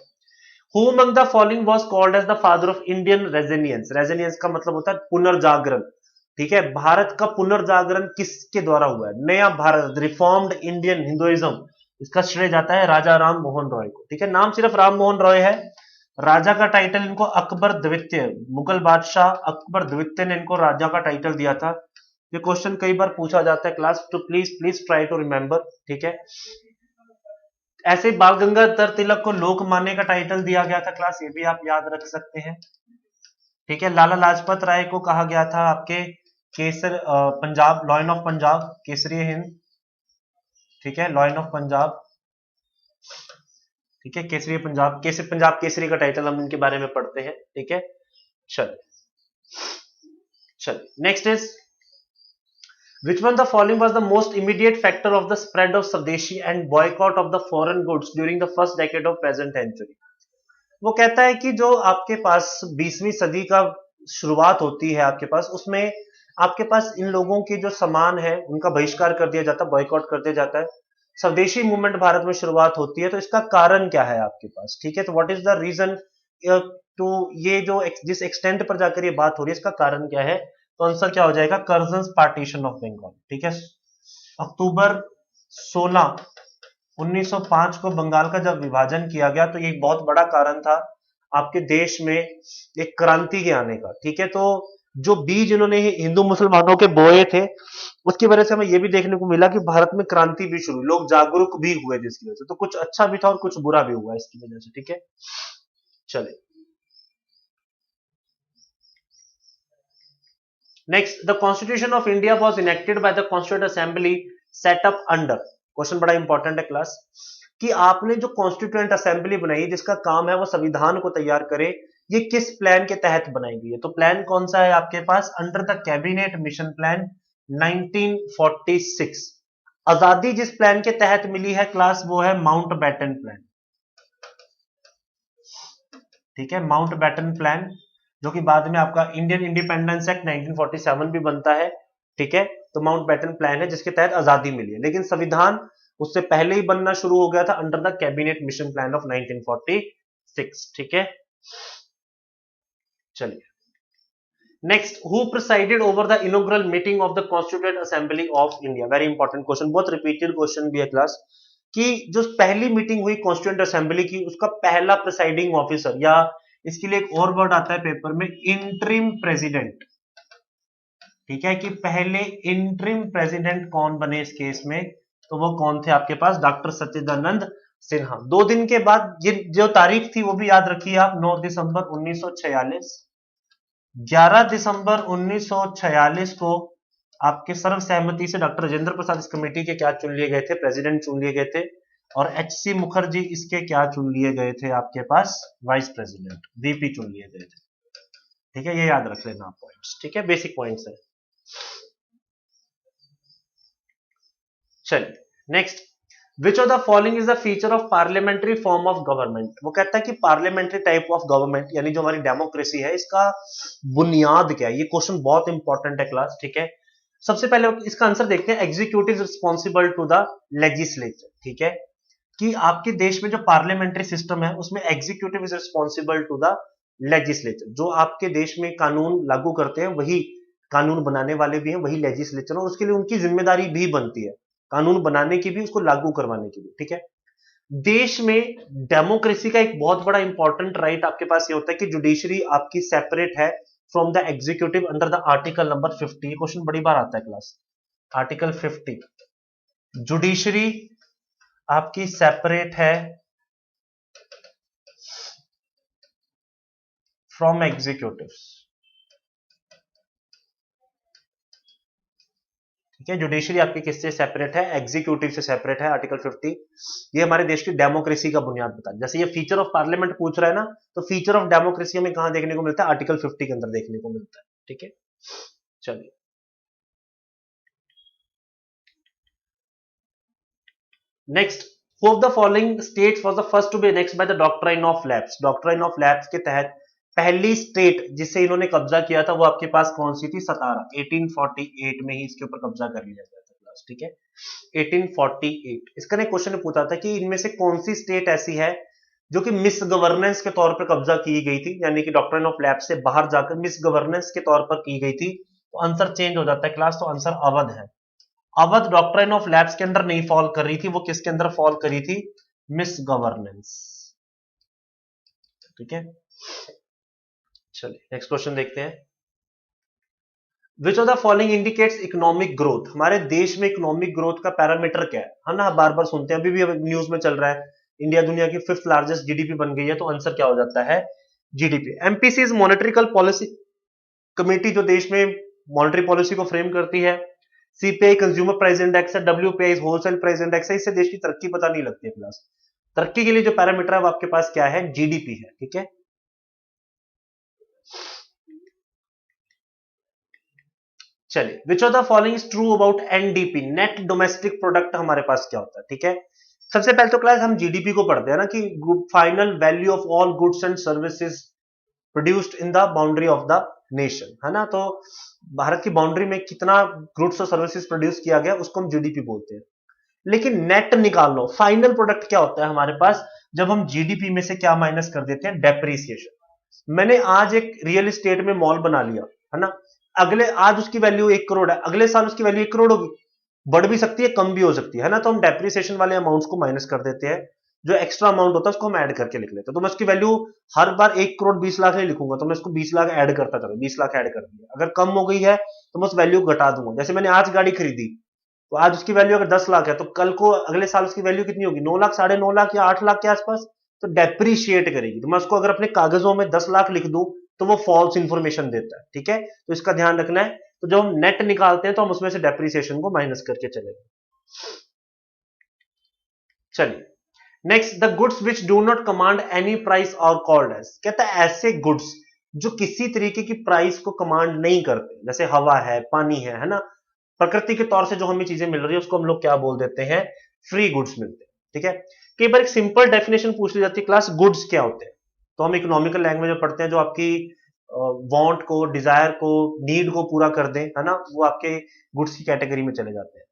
Who among the following was called as the father of Indian Resilience? Resilience का मतलब होता है पुनर्जागरण। ठीक है, भारत का पुनर्जागरण किसके द्वारा हुआ है? नया भारत, रिफॉर्म्ड इंडियन हिंदुइज्म, इसका श्रेय जाता है राजा राम मोहन रॉय को। ठीक है, नाम सिर्फ राम मोहन रॉय है, राजा का टाइटल इनको अकबर द्वितीय, मुगल बादशाह अकबर द्वितीय ने इनको राजा का टाइटल दिया था। ये क्वेश्चन कई बार पूछा जाता है क्लास, तो प्लीज ट्राई टू रिमेंबर। ठीक है, ऐसे बाल गंगाधर तिलक को लोकमान्य का टाइटल दिया गया था क्लास, ये भी आप याद रख सकते हैं। ठीक है, लाला लाजपत राय को कहा गया था आपके केसर पंजाब, लॉयन ऑफ पंजाब, केसरी हिंद। ठीक है, लॉयन ऑफ पंजाब। ठीक है, केसरी पंजाब, पंजाब केसरी का टाइटल हम इनके बारे में पढ़ते हैं। ठीक है, चल next is which one the following was the most immediate factor of the spread of Swadeshi and boycott of the foreign goods during the first decade of present century? वो कहता है कि जो आपके पास 20वीं सदी का शुरुआत होती है आपके पास, उसमें आपके पास इन लोगों के जो सामान है उनका बहिष्कार कर दिया जाता है, बॉयकॉट कर दिया जाता है। स्वदेशी मूवमेंट भारत में शुरुआत होती है, तो इसका कारण क्या है आपके पास? ठीक है, तो व्हाट इज द रीजन तो ये जो जिस एक्सटेंट पर जाकर ये बात हो रही है इसका कारण क्या है, तो आंसर क्या हो जाएगा, कर्जन्स पार्टीशन ऑफ बंगाल। ठीक है, अक्टूबर 16 1905 को बंगाल का जब विभाजन किया गया तो ये एक बहुत बड़ा कारण था आपके देश में एक क्रांति के आने का। ठीक है, तो जो बीज इन्होंने हिंदू मुसलमानों के बोए थे उसकी वजह से हमें यह भी देखने को मिला कि भारत में क्रांति भी शुरू, लोग जागरूक भी हुए जिसकी वजह से, तो कुछ अच्छा भी था और कुछ बुरा भी हुआ इसकी वजह से। ठीक है, चलिए next, the constitution of India was enacted by the constituent assembly set up under, question बड़ा इंपॉर्टेंट है क्लास, कि आपने जो कॉन्स्टिट्यूएंट असेंबली बनाई जिसका काम है वो संविधान को तैयार करे, ये किस प्लान के तहत बनाई गई है, तो प्लान कौन सा है आपके पास, under the cabinet mission plan 1946। आजादी जिस प्लान के तहत मिली है क्लास वो है माउंटबेटन प्लान। ठीक है, माउंटबेटन प्लान जो कि बाद में आपका इंडियन इंडिपेंडेंस एक्ट 1947 भी बनता है। ठीक है, तो माउंटबेटन प्लान है जिसके तहत आजादी मिली है, लेकिन संविधान उससे पहले ही बनना शुरू हो गया था under the cabinet mission plan of 1946। ठीक है, चलिए next, who presided over the inaugural meeting of the constituent assembly of India, very important question, बहुत रिपीटेड क्वेश्चन भी है क्लास, कि जो पहली मीटिंग हुई कॉन्स्टिट्यूएंट असेंबली की उसका पहला प्रिसाइडिंग ऑफिसर, या इसके लिए एक और वर्ड आता है पेपर में, इंटरिम प्रेसिडेंट। ठीक है, कि पहले इंटरिम प्रेसिडेंट कौन बने इस केस में, तो वो कौन थे आपके पास, डॉक्टर सच्चिदानंद सिन्हा। 2 दिन के बाद ये जो तारीख थी वो भी याद रखिए आप, 9 दिसंबर 1946, 11 दिसंबर 1946 को आपके सर्वसहमति से डॉक्टर राजेंद्र प्रसाद इस कमेटी के क्या चुन लिए गए थे, प्रेसिडेंट चुन लिए गए थे, और एचसी मुखर्जी इसके क्या चुन लिए गए थे आपके पास, वाइस प्रेसिडेंट, वीपी चुन लिए गए थे। ठीक है, ये याद रख लेना आप पॉइंट्स। ठीक है, बेसिक पॉइंट्स है। चलिए next, which of the following is the feature of parliamentary form of government, वो कहता है कि पार्लियामेंट्री टाइप ऑफ गवर्नमेंट यानी जो हमारी डेमोक्रेसी है इसका बुनियाद क्या है, ये क्वेश्चन बहुत इंपॉर्टेंट है क्लास। ठीक है, सबसे पहले इसका आंसर देखते हैं, executive responsible to the legislature. ठीक है, कि आपके देश में जो पार्लियामेंट्री सिस्टम है उसमें executive is responsible to the legislature, जो आपके देश में कानून लागू करते हैं वही कानून बनाने वाले भी हैं, वही लेजिस्लेचर, और उसके लिए उनकी जिम्मेदारी भी बनती है कानून बनाने की भी, उसको लागू करवाने की भी। ठीक है, देश में डेमोक्रेसी का एक बहुत बड़ा इंपॉर्टेंट राइट आपके पास ये होता है कि जुडिशरी आपकी सेपरेट है from the executive under the article number 50। ये क्वेश्चन बड़ी बार आता है क्लास, आर्टिकल 50, जुडिशरी आपकी सेपरेट है फ्रॉम एग्जीक्यूटिव। ठीक है, जुडिशरी आपकी किससे सेपरेट है, एग्जीक्यूटिव से सेपरेट है, आर्टिकल 50। ये हमारे देश की डेमोक्रेसी का बुनियाद बता है। जैसे ये फीचर ऑफ पार्लियामेंट पूछ रहा है ना, तो फीचर ऑफ डेमोक्रेसी हमें कहां देखने को मिलता है, आर्टिकल 50 के अंदर देखने को मिलता है। ठीक है, चलिए next, who of the following states was the first to be next by the doctrine of lapse, doctrine of lapse के तहत पहली स्टेट जिसे इन्होंने कब्जा किया था वो आपके पास कौन सी थी, सतारा, 1848 में ही इसके ऊपर कब्जा कर लिया गया था क्लास। ठीक है, 1848। इसका ने क्वेश्चन पूछा था कि इनमें से कौन सी स्टेट ऐसी है जो कि मिस गवर्नेंस के तौर पर कब्जा की गई थी, यानी कि डॉक्ट्राइन ऑफ लैप्स से बाहर जाकर मिस गवर्नेंस के तौर पर की गई थी, तो आंसर चेंज हो जाता है क्लास, तो आंसर अवध है। अवध डॉक्ट्राइन ऑफ लैप्स के अंदर नहीं फॉल कर रही थी, वो किसके अंदर फॉल करी थी, मिस गवर्नेंस। ठीक है, चलिए नेक्स्ट क्वेश्चन देखते हैं, which of the following indicates economic growth, हमारे देश में इकोनॉमिक ग्रोथ का पैरामीटर क्या है ना, बार बार सुनते हैं, अभी भी न्यूज में चल रहा है, इंडिया दुनिया की 5th लार्जेस्ट जीडीपी बन गई है, तो आंसर क्या हो जाता है, GDP. MPC is monetary policy committee जो देश में मॉनेटरी पॉलिसी को फ्रेम करती है, सीपीआई कंज्यूमर प्राइस इंडेक्स है, डब्ल्यूपीआई होलसेल प्राइस इंडेक्स है, इससे देश की तरक्की पता नहीं लगती है क्लास। तरक्की के लिए जो पैरामीटर है वो आपके पास क्या है, जीडीपी है। ठीक है, चलिए, विच of the following is true about NDP, net domestic product हमारे पास क्या होता है। ठीक है, सबसे पहले तो क्लास हम जीडीपी को पढ़ते हैं ना, कि final value of all goods and services produced in the boundary of the nation, है ना, तो भारत की बाउंड्री में कितना गुड्स और सर्विसेज प्रोड्यूस किया गया उसको हम जीडीपी बोलते हैं। लेकिन नेट निकाल लो, फाइनल प्रोडक्ट क्या होता है हमारे पास, जब हम जीडीपी में से क्या माइनस कर देते हैं, डेप्रीसिएशन। मैंने आज एक रियल एस्टेट में मॉल बना लिया, है ना, अगले आज उसकी वैल्यू 1 करोड़ है, अगले साल उसकी वैल्यू 1 करोड़ होगी, बढ़ भी सकती है कम भी हो सकती है ना, तो हम डेप्रीसिएशन वाले अमाउंट्स को माइनस कर देते हैं, जो एक्स्ट्रा अमाउंट होता है उसको हम ऐड करके लिख लेते हैं। तो मैं उसकी वैल्यू हर बार 1 करोड़ 20 लाख नहीं लिखूंगा, तो मैं इसको 20 लाख ऐड करता चलूँ, 20 लाख ऐड कर दिया, अगर कम हो गई है तो मैं उस वैल्यू को घटा दूंगा। जैसे मैंने आज गाड़ी खरीदी, तो आज उसकी वैल्यू अगर 10 लाख है, तो कल को अगले साल उसकी वैल्यू कितनी होगी, 9 लाख, 9.5 लाख या 8 लाख के आसपास, तो डेप्रीशिएट करेगी। तो मैं उसको अगर अपने कागजों में 10 लाख लिख दूं तो वो फॉल्स इंफॉर्मेशन देता है, ठीक है, तो इसका ध्यान रखना है। तो जब हम नेट निकालते हैं तो हम उसमें से डेप्रीसिएशन को माइनस करके चलेंगे। चलिए next, the goods which do not command any price और कॉल्ड एज, कहता है ऐसे गुड्स जो किसी तरीके की प्राइस को कमांड नहीं करते, जैसे हवा है, पानी है ना, प्रकृति के तौर से जो हमें चीजें मिल रही है उसको हम लोग क्या बोल देते हैं, फ्री गुड्स मिलते हैं, ठीक है। कई बार एक सिंपल डेफिनेशन पूछ ली जाती है, क्लास गुड्स क्या होते हैं, तो हम इकोनॉमिकल लैंग्वेज में पढ़ते हैं, जो आपकी वांट को, डिजायर को, नीड को पूरा कर दें, है ना, वो आपके गुड्स की कैटेगरी में चले जाते हैं।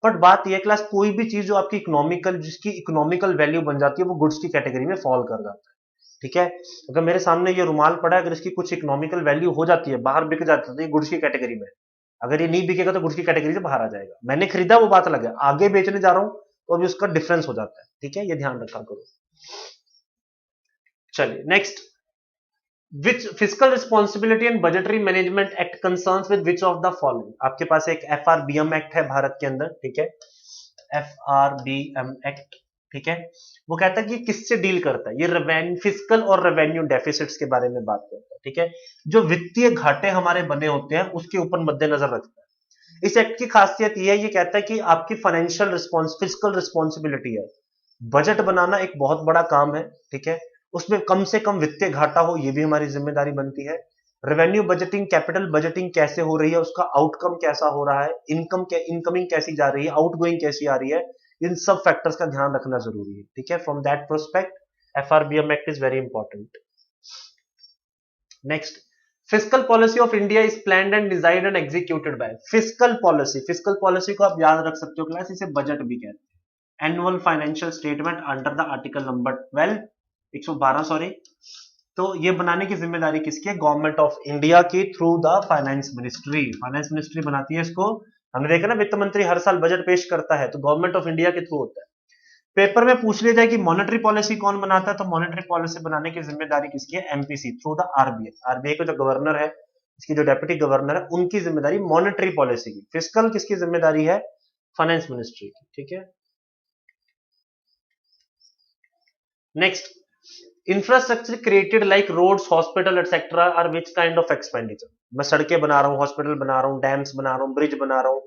बट बात यह क्लास, कोई भी चीज जो आपकी इकोनॉमिकल, जिसकी इकोनॉमिकल वैल्यू बन जाती है, वो गुड्स की कैटेगरी में फॉल कर जाता है, ठीक है। अगर मेरे सामने ये रुमाल पड़ा है, अगर इसकी कुछ इकोनॉमिकल वैल्यू हो जाती है, बाहर बिक जाती है, तो ये गुड्स की कैटेगरी में, अगर ये नहीं बिकेगा तो गुड्स की कैटेगरी से बाहर आ जाएगा। मैंने खरीदा वो बात अलग है, आगे बेचने जा रहा हूं तो अभी उसका डिफरेंस हो जाता है, ठीक है, ये ध्यान रखा करो। चलिए next, which physical responsibility and budgetary management act concerns with which of the following. आपके पास एक एफआरबीएम एक्ट है भारत के अंदर, ठीक है, एफआरबीएम एक्ट, ठीक है, वो कहता है कि किससे डील करता है, ये रेवेन्यू, फिजिकल और रेवेन्यू डेफिसिट्स के बारे में बात करता है, ठीक है, जो वित्तीय घाटे हमारे बने होते हैं उसके ऊपर मद्देनजर रखता है। इस एक्ट की खासियत यह है, ये कहता है कि आपकी फाइनेंशियल रिस्पॉन्स, फिजिकल रिस्पॉन्सिबिलिटी है, बजट बनाना एक बहुत बड़ा काम है, ठीक है, उसमें कम से कम वित्तीय घाटा हो, ये भी हमारी जिम्मेदारी बनती है। रेवेन्यू बजटिंग, कैपिटल बजटिंग कैसे हो रही है, उसका आउटकम कैसा हो रहा है, इनकमिंग कैसी जा रही है, आउटगोइंग कैसी आ रही है, इन सब फैक्टर्स का ध्यान रखना जरूरी है, ठीक है। From that prospect FRBM act is very important. Next, physical policy of India is planned and designed and executed by. Physical policy, physical policy को आप याद रख सकते हो क्लास, इसे बजट भी कहते हैं। Annual financial statement under the article number 12, 112 sorry, तो ये बनाने की जिम्मेदारी किसकी है, गवर्नमेंट ऑफ इंडिया की, through the finance ministry. Finance ministry बनाती है इसको। हमने देखा ना, वित्त मंत्री हर साल बजट पेश करता है, तो गवर्नमेंट ऑफ इंडिया के थ्रू होता है। पेपर में पूछ लिया जाए कि मॉनेटरी पॉलिसी कौन बनाता है, तो मॉनेटरी पॉलिसी बनाने की जिम्मेदारी किसकी है, MPC, through the RBI. RBI का जो गवर्नर है, इसकी जो डेप्यूटी गवर्नर है, उनकी जिम्मेदारी मॉनेटरी पॉलिसी की। फिजिकल किसकी जिम्मेदारी है, फाइनेंस मिनिस्ट्री की, ठीक है। Next, infrastructure created like roads, hospital etcetera are which kind of expenditure. मैं सड़कें बना रहा हूं, हॉस्पिटल बना रहा हूं, डैम्स बना रहा हूं, ब्रिज बना रहा हूं,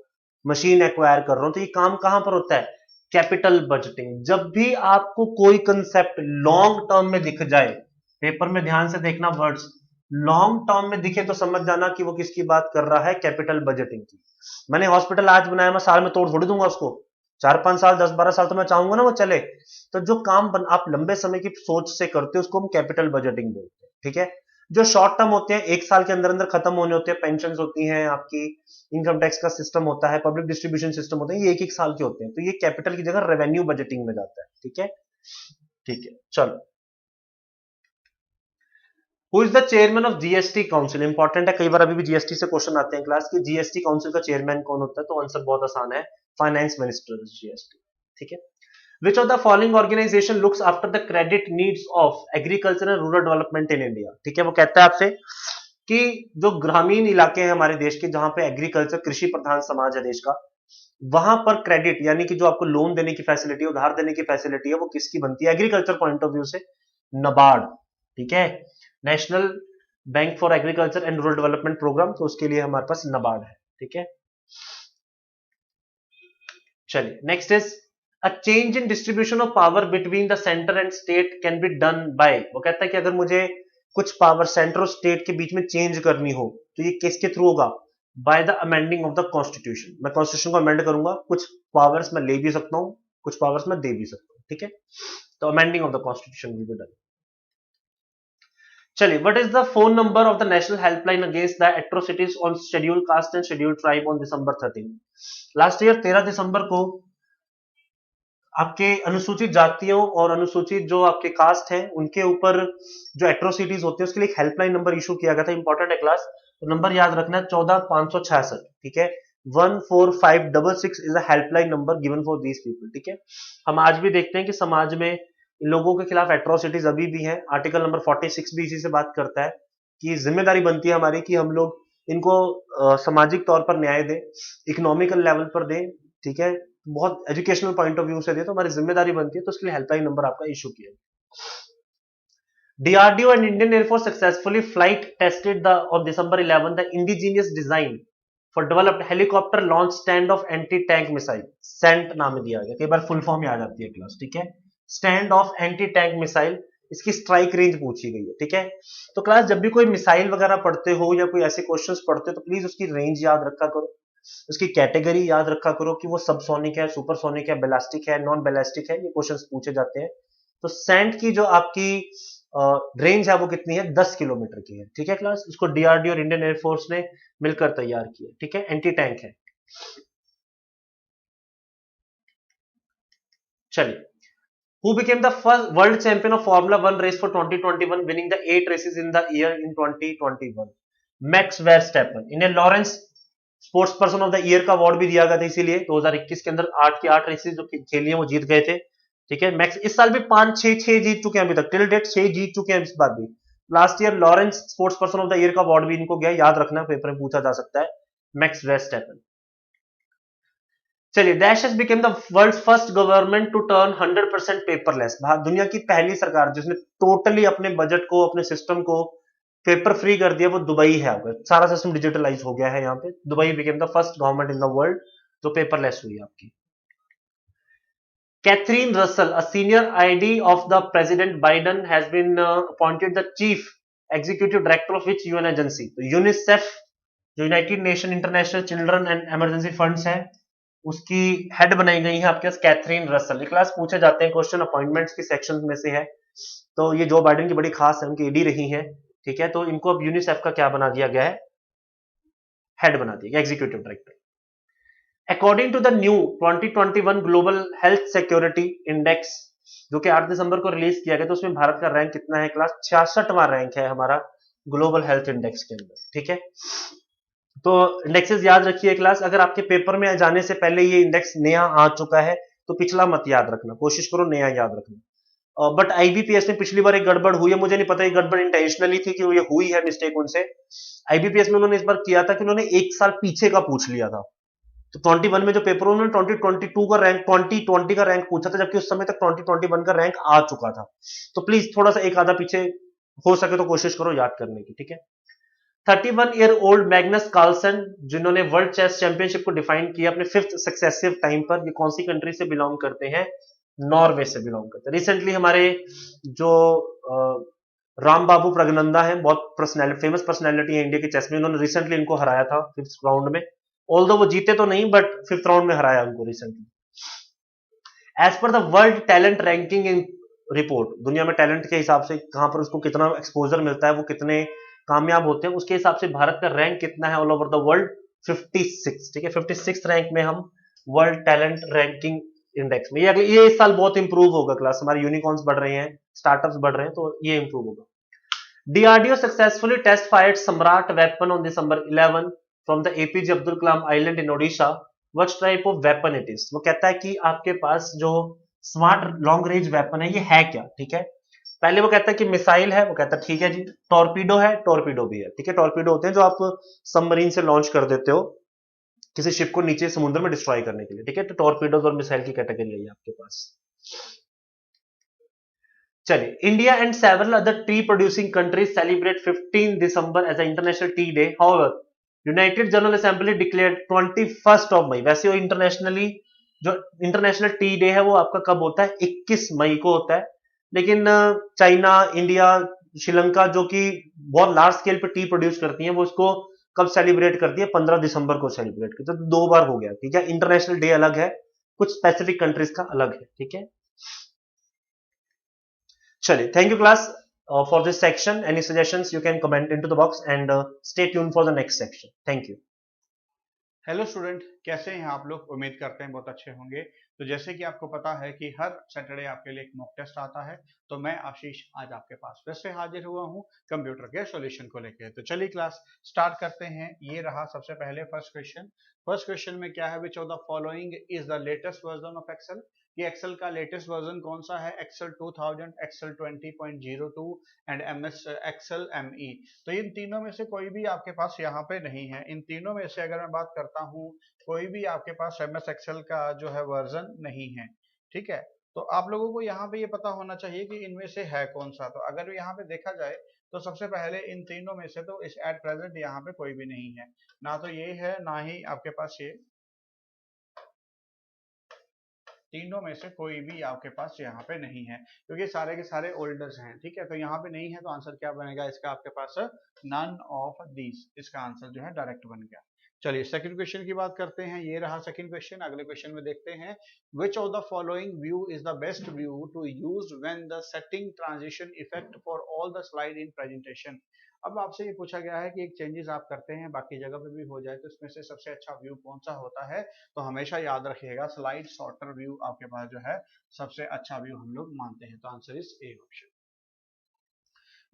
मशीन एक्वायर कर रहा हूं, तो ये काम कहां पर होता है, कैपिटल बजटिंग। जब भी आपको कोई कंसेप्ट लॉन्ग टर्म में दिख जाए, पेपर में ध्यान से देखना वर्ड्स, लॉन्ग टर्म में दिखे तो समझ जाना कि वो किसकी बात कर रहा है, कैपिटल बजटिंग की। मैंने हॉस्पिटल आज बनाया, मैं साल में तोड़ थोड़ी दूंगा उसको, 4-5 साल 10-12 साल तो मैं चाहूंगा ना वो चले। तो जो काम आप लंबे समय की सोच से करते हो उसको हम कैपिटल बजटिंग बोलते हैं, ठीक है। जो शॉर्ट टर्म होते हैं, एक साल के अंदर अंदर खत्म होने होते हैं, पेंशन होती हैं आपकी, इनकम टैक्स का सिस्टम होता है, पब्लिक डिस्ट्रीब्यूशन सिस्टम होते हैं, ये 1-1 साल के होते हैं, तो ये कैपिटल की जगह रेवेन्यू बजटिंग में जाता है, ठीक है, ठीक है। चलो, who is the chairman of GST council, important है, कई बार अभी भी जीएसटी से क्वेश्चन आते हैं क्लास की, जीएसटी काउंसिल का चेयरमैन कौन होता है, तो आंसर बहुत आसान है, फाइनेंस मिनिस्टर जीएसटी, ठीक है। Which of the following organization looks after the credit needs of agriculture and rural development in India? ठीक है, वो कहता है आपसे कि जो ग्रामीण इलाके हैं हमारे देश के, जहां पे एग्रीकल्चर, कृषि प्रधान समाज है देश का, वहां पर क्रेडिट यानी कि जो आपको लोन देने की फैसिलिटी है, उधार देने की फैसिलिटी है, वो किसकी बनती है, एग्रीकल्चर पॉइंट ऑफ व्यू से नबार्ड, ठीक है, national bank for agriculture and rural development programme, तो उसके लिए हमारे पास नबार्ड है, ठीक है। चलिए next is A change in distribution of power between the center and state can be done by, वो कहता है कि अगर मुझे कुछ पावर सेंटर और स्टेट के बीच में चेंज करनी हो तो ये किसके थ्रू होगा, by the amending of the constitution. मैं कॉन्स्टिट्यूशन को अमेंड करूंगा, कुछ पावर्स मैं ले भी सकता हूं, कुछ पावर्स मैं दे भी सकता हूं, ठीक है, तो amending of the constitution will be done. चलिए, what is the phone number of the national helpline against the atrocities on scheduled caste and scheduled tribe on December 13? Last year 13 दिसंबर को आपके अनुसूचित जातियों और अनुसूचित जो आपके कास्ट हैं उनके ऊपर जो एट्रोसिटीज होते हैं उसके लिए एक हेल्पलाइन नंबर इशू किया गया था, इंपॉर्टेंट है क्लास, तो नंबर याद रखना है 14566, ठीक है। 14566 is a helpline number given for these people, ठीक है। हम आज भी देखते हैं कि समाज में इन लोगों के खिलाफ एट्रोसिटीज अभी भी हैं। आर्टिकल नंबर 46 भी इसी से बात करता है कि जिम्मेदारी बनती है हमारी कि हम लोग इनको सामाजिक तौर पर न्याय दें, इकोनॉमिकल लेवल पर दें, ठीक है, बहुत एजुकेशनल पॉइंट ऑफ व्यू से दे, तो हमारी जिम्मेदारी बनती है, तो उसके लिए हेल्पलाइन नंबर आपका इशू किया। DRDO and Indian Air Force successfully flight tested on December 11 the indigenous design for developed helicopter launch stand of anti tank missile, SANT नाम दिया गया, कई बार फुल फॉर्म याद आती है क्लास, ठीक है। Stand of anti tank missile, इसकी स्ट्राइक रेंज पूछी गई है, ठीक है। तो क्लास जब भी कोई मिसाइल वगैरह पढ़ते हो या कोई ऐसे क्वेश्चंस पढ़ते हो तो प्लीज उसकी रेंज याद रखा करो, उसकी कैटेगरी याद रखा करो कि वो सबसोनिक है, सुपरसोनिक है, बैलिस्टिक है, नॉन बैलिस्टिक है, ये क्वेश्चंस पूछे जाते हैं। तो सैंट की जो आपकी रेंज है वो कितनी है, 10 किलोमीटर की है, ठीक है क्लास। इसको डीआरडीओ और इंडियन एयरफोर्स ने मिलकर तैयार किया, ठीक है, एंटी टैंक है। चलिए, who became the first world champion of Formula 1 race for 2021, winning the 8 races in the year in 2021? Max Verstappen. इन्हें Laureus sports person of the year का अवार्ड भी दिया गया था, इसीलिए 2021 के अंदर 8 की 8 रेसेस जो खेली हैं वो जीत गए थे, ठीक है। मैक्स इस साल भी 5-6 जीत चुके हैं, अभी तक टिल डेट 6 जीत चुके हैं इस बार भी। Last year Lawrence sports person of the year का अवार्ड भी इनको गया, याद रखना, पेपर में पूछा जा सकता है, मैक्स वेरस्टैपन। चलिए, dash has become the world's first government to turn 100% paperless. दुनिया की पहली सरकार जिसने टोटली अपने बजट को, अपने सिस्टम को पेपर फ्री कर दिया, वो दुबई है। आपका सारा सिस्टम डिजिटलाइज हो गया है यहाँ पे। Dubai became the first government in the world जो पेपरलेस हुई आपकी। Catherine Russell, a senior ID of the President Biden, has been appointed the chief executive director of which UN agency? तो UNICEF जो United nation international children and emergency funds है उसकी head बनाई गई है आपके पास कैथरीन रसल। ये class पूछे जाते हैं क्वेश्चन, अपॉइंटमेंट्स की सेक्शन में से है। तो ये जो बाइडेन की बड़ी खास है, उनकी ईडी रही है, ठीक है। तो इनको अब यूनिसेफ का क्या बना दिया गया है, हेड बना दिया गया, executive director. According to the new 2021 global health security index जो कि 8 दिसंबर को रिलीज किया गया, तो उसमें भारत का रैंक कितना है क्लास, 66वां रैंक है हमारा ग्लोबल हेल्थ इंडेक्स के अंदर, ठीक है। तो इंडेक्सेस याद रखिए क्लास, अगर आपके पेपर में जाने से पहले ये इंडेक्स नया आ चुका है तो पिछला मत याद रखना, कोशिश करो नया याद रखना। बट आईबीपीएस में पिछली बार एक गड़बड़ हुई है, मुझे नहीं पता ये गड़बड़ इंटेंशनली थी कि ये हुई है मिस्टेक उनसे। आईबीपीएस में उन्होंने इस बार किया था कि उन्होंने एक साल पीछे का पूछ लिया था। तो 21 में जो पेपर उन्होंने 2022 का रैंक 2020 का रैंक पूछा था, जबकि उस समय तक 2021 का रैंक आ चुका था। तो प्लीज थोड़ा सा एक आधा पीछे हो सके तो कोशिश करो याद करने की, ठीक है। 31 ईयर ओल्ड मैग्नस कार्लसन, जिन्होंने वर्ल्ड चेस चैंपियनशिप को डिफाइन किया अपने 5th सक्सेसिव टाइम पर, ये कौन सी कंट्री से बिलोंग करते हैं, नॉर्वे से बिलोंग करते हैं। रिसेंटली हमारे जो राम बाबू प्रगनंदा है, बहुत फेमस पर्सनैलिटी है इंडिया के चेस में, उन्होंने रिसेंटली इनको हराया था 5th राउंड में, ऑल्दो वो जीते तो नहीं बट 5th राउंड में हराया उनको recently. As per the world talent ranking in report, दुनिया में टैलेंट के हिसाब से कहां पर उसको कितना एक्सपोजर मिलता है, वो कितने कामयाब होते हैं, उसके हिसाब से भारत का रैंक कितना है ऑल ओवर द वर्ल्ड, 56, ठीक है। 56 रैंक में हम वर्ल्ड टैलेंट रैंकिंग इंडेक्स में। ये इस साल बहुत इंप्रूव होगा क्लास, हमारे यूनिकॉर्न्स बढ़ रहे हैं, स्टार्टअप्स बढ़ रहे हैं, तो ये इंप्रूव होगा। डीआरडीओ सक्सेसफुली टेस्ट फायर्ड सम्राट weapon on December 11 from the APJ Abdul Kalam island in Odisha. What type of weapon it is? वो कहता है कि आपके पास जो स्मार्ट लॉन्ग रेंज वेपन है ये है क्या, ठीक है। पहले वो कहता है कि मिसाइल है, वो कहता है ठीक है जी। टॉर्पीडो है, टॉर्पीडो भी है, ठीक है। टॉर्पीडो होते हैं जो आप सबमरीन से लॉन्च कर देते हो किसी शिप को नीचे समुद्र में डिस्ट्रॉय करने के लिए, ठीक है। तो टॉर्पीडोज और मिसाइल की कैटेगरी है आपके पास। चलिए, India and several other tea producing countries celebrate 15 December as international tea day. However united general assembly declared 21 May. वैसे वो इंटरनेशनली जो इंटरनेशनल टी डे है वो आपका कब होता है, 21 मई को होता है। लेकिन चाइना, इंडिया, श्रीलंका जो कि बहुत लार्ज स्केल पे टी प्रोड्यूस करती हैं, वो इसको कब सेलिब्रेट करती है, 15 दिसंबर को सेलिब्रेट करती है। तो 2 बार हो गया, ठीक है। इंटरनेशनल डे अलग है, कुछ स्पेसिफिक कंट्रीज का अलग है, ठीक है। चलिए, thank you class for this section. Any suggestions you can comment into the box and stay tuned for the next section. Thank you. Hello student, कैसे हैं आप लोग? उम्मीद करते हैं बहुत अच्छे होंगे। तो जैसे कि आपको पता है कि हर सैटरडे आपके लिए एक मॉक टेस्ट आता है, तो मैं आशीष आज आपके पास फिर से हाजिर हुआ हूँ कंप्यूटर के सॉल्यूशन को लेकर। तो चलिए क्लास स्टार्ट करते हैं। ये रहा सबसे पहले फर्स्ट क्वेश्चन। फर्स्ट क्वेश्चन में क्या है, which of the following is the latest version of Excel. ये एक्सेल का लेटेस्ट वर्जन कौन सा है, Excel 2000, Excel 20.02 and MS Excel ME. तो इन तीनों में से कोई भी आपके पास यहाँ पे नहीं है। इन तीनों में से अगर मैं बात करता हूँ, कोई भी आपके पास एमएस एक्सेल का जो है वर्जन नहीं है, ठीक है। तो आप लोगों को यहाँ पे ये पता होना चाहिए कि इनमें से है कौन सा। तो अगर यहाँ पे देखा जाए तो सबसे पहले इन तीनों में से तो इस एट प्रेजेंट यहाँ पे कोई भी नहीं है, ना तो ये है ना ही आपके पास ये, तीनों में से कोई भी आपके पास यहाँ पे नहीं है, क्योंकि सारे के सारे ओल्डर्स हैं, ठीक है। तो यहाँ पे नहीं है, तो आंसर क्या बनेगा इसका आपके पास, नन ऑफ दीज। इसका आंसर जो है डायरेक्ट बन गया। चलिए सेकंड क्वेश्चन की बात करते हैं। ये रहा सेकंड क्वेश्चन। अगले क्वेश्चन में देखते हैं, which of the following view is the best view to use when the setting transition effect for all the slide in presentation. अब आपसे ये पूछा गया है कि एक चेंजेस आप करते हैं बाकी जगह पे भी हो जाए, तो इसमें से सबसे अच्छा व्यू कौन सा होता है। तो हमेशा याद रखिएगा स्लाइड सॉर्टर व्यू आपके पास जो है सबसे अच्छा व्यू हम लोग मानते हैं। तो answer is A option.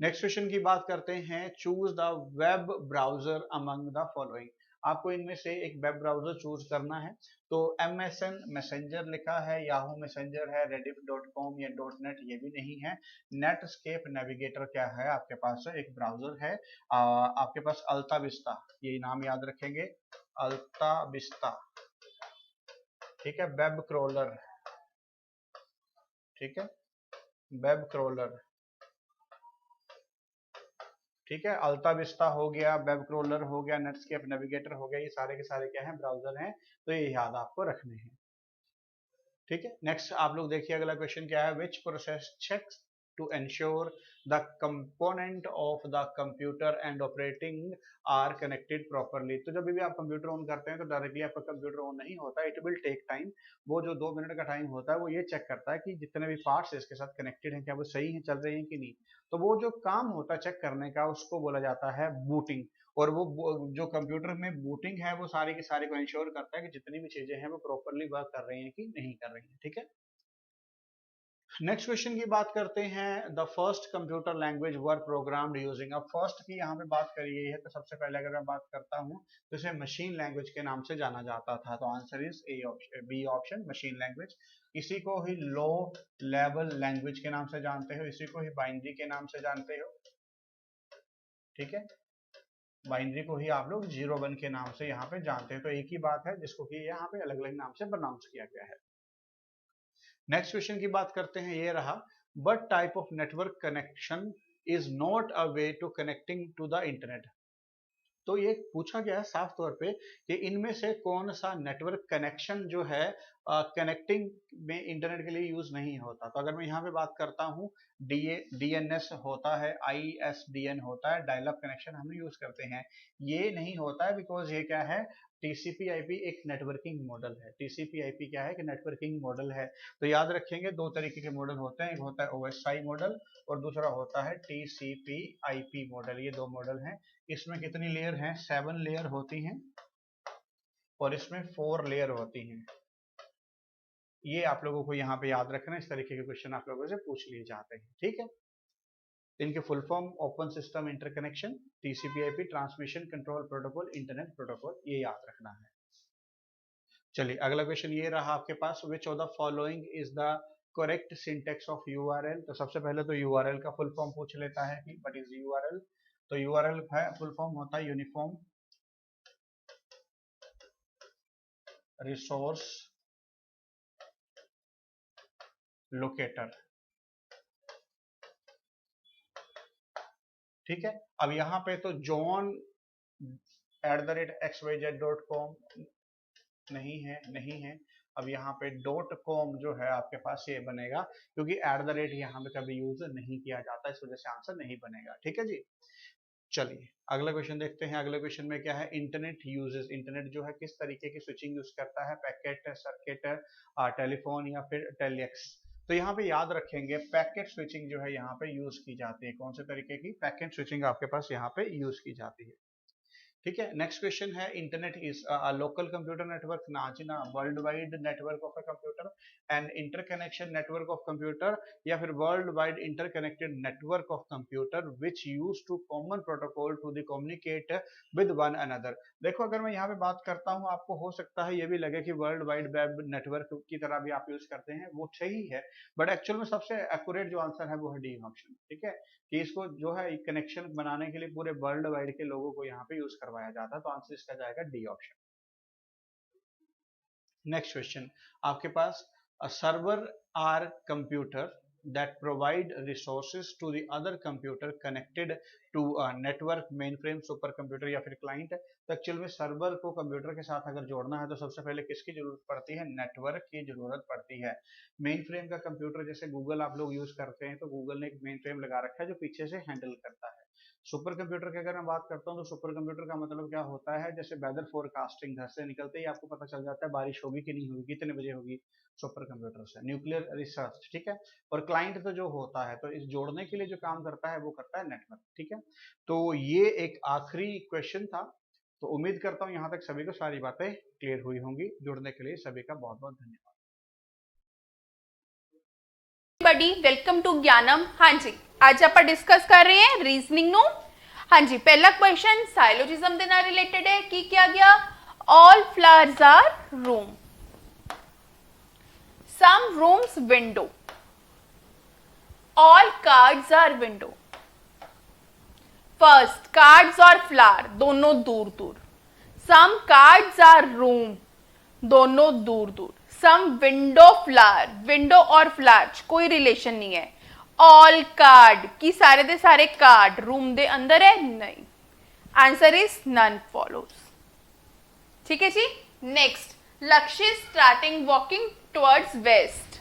Next question की बात करते हैं, choose the web browser among the following. आपको इनमें से एक वेब ब्राउजर चूज करना है। तो MSN मैसेंजर लिखा है, याहू मैसेंजर है, rediff.com या .net ये भी नहीं है। नेटस्केप नेविगेटर क्या है आपके पास, एक ब्राउजर है। आपके पास अल्ता विस्ता, ये नाम याद रखेंगे, अल्ता विस्ता, ठीक है। वेब क्रॉलर, ठीक है, वेब क्रॉलर, ठीक है। अल्ता विस्ता हो गया, वेब क्रॉलर हो गया, नेटस्केप नेविगेटर हो गया, ये सारे के सारे क्या हैं, ब्राउजर हैं। तो ये याद आपको रखने हैं, ठीक है। नेक्स्ट आप लोग देखिए अगला क्वेश्चन क्या है, which process checks to ensure the component of the computer and operating are connected properly. तो जब भी आप कंप्यूटर ऑन करते हैं तो डायरेक्टली आपका कंप्यूटर ऑन नहीं होता, इट विल टेक टाइम। वो जो 2 मिनट का टाइम होता है वो ये चेक करता है कि जितने भी पार्ट्स इसके साथ कनेक्टेड हैं क्या वो सही हैं, चल रहे हैं कि नहीं। तो वो जो काम होता है चेक करने का उसको बोला जाता है बूटिंग। और वो जो कंप्यूटर में बूटिंग है वो सारी की सारी को इंश्योर करता है कि जितनी भी चीजें हैं वो प्रॉपरली वर्क कर रही हैं कि नहीं कर रही हैं, ठीक है। नेक्स्ट क्वेश्चन की बात करते हैं, the first computer language were programmed using. अब फर्स्ट की यहाँ पे बात करी गई है, तो सबसे पहले अगर मैं बात करता हूँ तो इसे मशीन लैंग्वेज के नाम से जाना जाता था। तो answer is A option, B option, machine language. इसी को ही लो लेवल लैंग्वेज के नाम से जानते हो, इसी को ही बाइनरी के नाम से जानते हो, ठीक है। बाइनरी को ही आप लोग 0 1 के नाम से यहाँ पे जानते हैं। तो एक ही बात है जिसको कि यहाँ पे अलग अलग नाम से प्रोनाउंस किया गया है। नेक्स्ट क्वेश्चन की बात करते हैं, ये रहा, but type of network connection is not a way to connecting to the internet. तो ये पूछा गया है साफ तौर पे कि इनमें से कौन सा नेटवर्क कनेक्शन जो है कनेक्टिंग में इंटरनेट के लिए यूज नहीं होता। तो अगर मैं यहाँ पे बात करता हूँ, DNS होता है, ISDN होता है, डायल अप कनेक्शन हम यूज करते हैं। ये नहीं होता है बिकॉज ये क्या है, TCP/IP एक नेटवर्किंग मॉडल है। TCP/IP क्या है कि नेटवर्किंग मॉडल है। तो याद रखेंगे 2 तरीके के मॉडल होते हैं, एक होता है OSI मॉडल और दूसरा होता है TCP/IP मॉडल। ये 2 मॉडल हैं। इसमें कितनी लेयर हैं, 7 लेयर होती हैं और इसमें 4 लेयर होती हैं। ये आप लोगों को यहाँ पे याद रखना, इस तरीके के क्वेश्चन आप लोगों से पूछ लिए जाते हैं, ठीक है। इनके full form open system interconnection, TCP/IP transmission control protocol, internet protocol, ये याद रखना है। चलिए अगला क्वेश्चन ये रहा आपके पास, which of the following is the correct syntax of URL। तो सबसे पहले तो URL का फुल फॉर्म पूछ लेता है कि व्हाट इज URL। तो URL है फुल फॉर्म होता है यूनिफॉर्म रिसोर्स लोकेटर, ठीक है। अब यहाँ पे तो john@xyz.com नहीं है, नहीं है। अब यहाँ पे .com जो है आपके पास ये बनेगा, क्योंकि @ यहाँ पे कभी यूज नहीं किया जाता, इस वजह से आंसर नहीं बनेगा, ठीक है जी। चलिए अगला क्वेश्चन देखते हैं। अगले क्वेश्चन में क्या है, इंटरनेट यूजेस। इंटरनेट जो है किस तरीके की स्विचिंग यूज करता है, पैकेट, सर्किट, टेलीफोन या फिर टेलीएक्स। तो यहाँ पे याद रखेंगे पैकेट स्विचिंग जो है यहाँ पे यूज की जाती है। कौन से तरीके की पैकेट स्विचिंग आपके पास यहाँ पे यूज की जाती है। ठीक है। नेक्स्ट क्वेश्चन है internet is a local computer network, ना जी ना, world wide network of a computer and interconnection network of computer, या फिर world wide interconnected network of computer which use to common protocol to the communicate with one another. देखो अगर मैं यहाँ पे बात करता हूँ, आपको हो सकता है ये भी लगे कि वर्ल्ड वाइड वेब नेटवर्क की तरह भी आप यूज करते हैं, वो सही है, बट एक्चुअल में सबसे एक्यूरेट जो आंसर है वो है डी ऑप्शन। ठीक है, कि इसको जो है कनेक्शन बनाने के लिए पूरे वर्ल्ड वाइड के लोगों को यहाँ पे यूज करवाया जाता है, तो आंसर इसका जाएगा डी ऑप्शन। नेक्स्ट क्वेश्चन आपके पास, a server or computer that provide resources to the other computer connected to a network, mainframe, super computer या फिर क्लाइंट। तो एक्चुअल में सर्वर को कंप्यूटर के साथ अगर जोड़ना है तो सबसे पहले किसकी जरूरत पड़ती है, नेटवर्क की जरूरत पड़ती है। मेन फ्रेम का कंप्यूटर जैसे गूगल आप लोग यूज करते हैं, तो गूगल ने एक मेन फ्रेम लगा रखा है जो पीछे से हैंडल करता है। सुपर कंप्यूटर की अगर मैं बात करता हूँ, तो सुपर कंप्यूटर का मतलब क्या होता है, जैसे वेदर फोरकास्टिंग, घर से निकलते ही आपको पता चल जाता है बारिश होगी कि नहीं होगी, कितने बजे होगी, सुपर कंप्यूटर से। न्यूक्लियर रिसर्च, ठीक है। और क्लाइंट तो जो होता है, तो इस जोड़ने के लिए जो काम करता है वो करता है नेटवर्क। ठीक है, तो ये एक आखिरी क्वेश्चन था। तो उम्मीद करता हूँ यहाँ तक सभी को सारी बातें क्लियर हुई होंगी। जुड़ने के लिए सभी का बहुत बहुत धन्यवाद। बड़ी वेलकम टू ज्ञानम। हाँ जी, आज आप डिस्कस कर रहे हैं रीजनिंग नो। हाँ जी, पहला क्वेश्चन साइलोजिज्म ਦੇ ਨਾਲ रिलेटेड है कि क्या गया, all flowers are room, some rooms window, all cards are window। First, cards और फ्लावर दोनों दूर दूर, some cards are room दोनों दूर दूर, some window flower, विंडो और फ्लावर कोई रिलेशन नहीं है, ऑल कार्ड की सारे दे सारे कार्ड रूम दे अंदर है, नहीं, आंसर इज नन फॉलोज। ठीक है जी। Next, Lakshya starting walking towards west,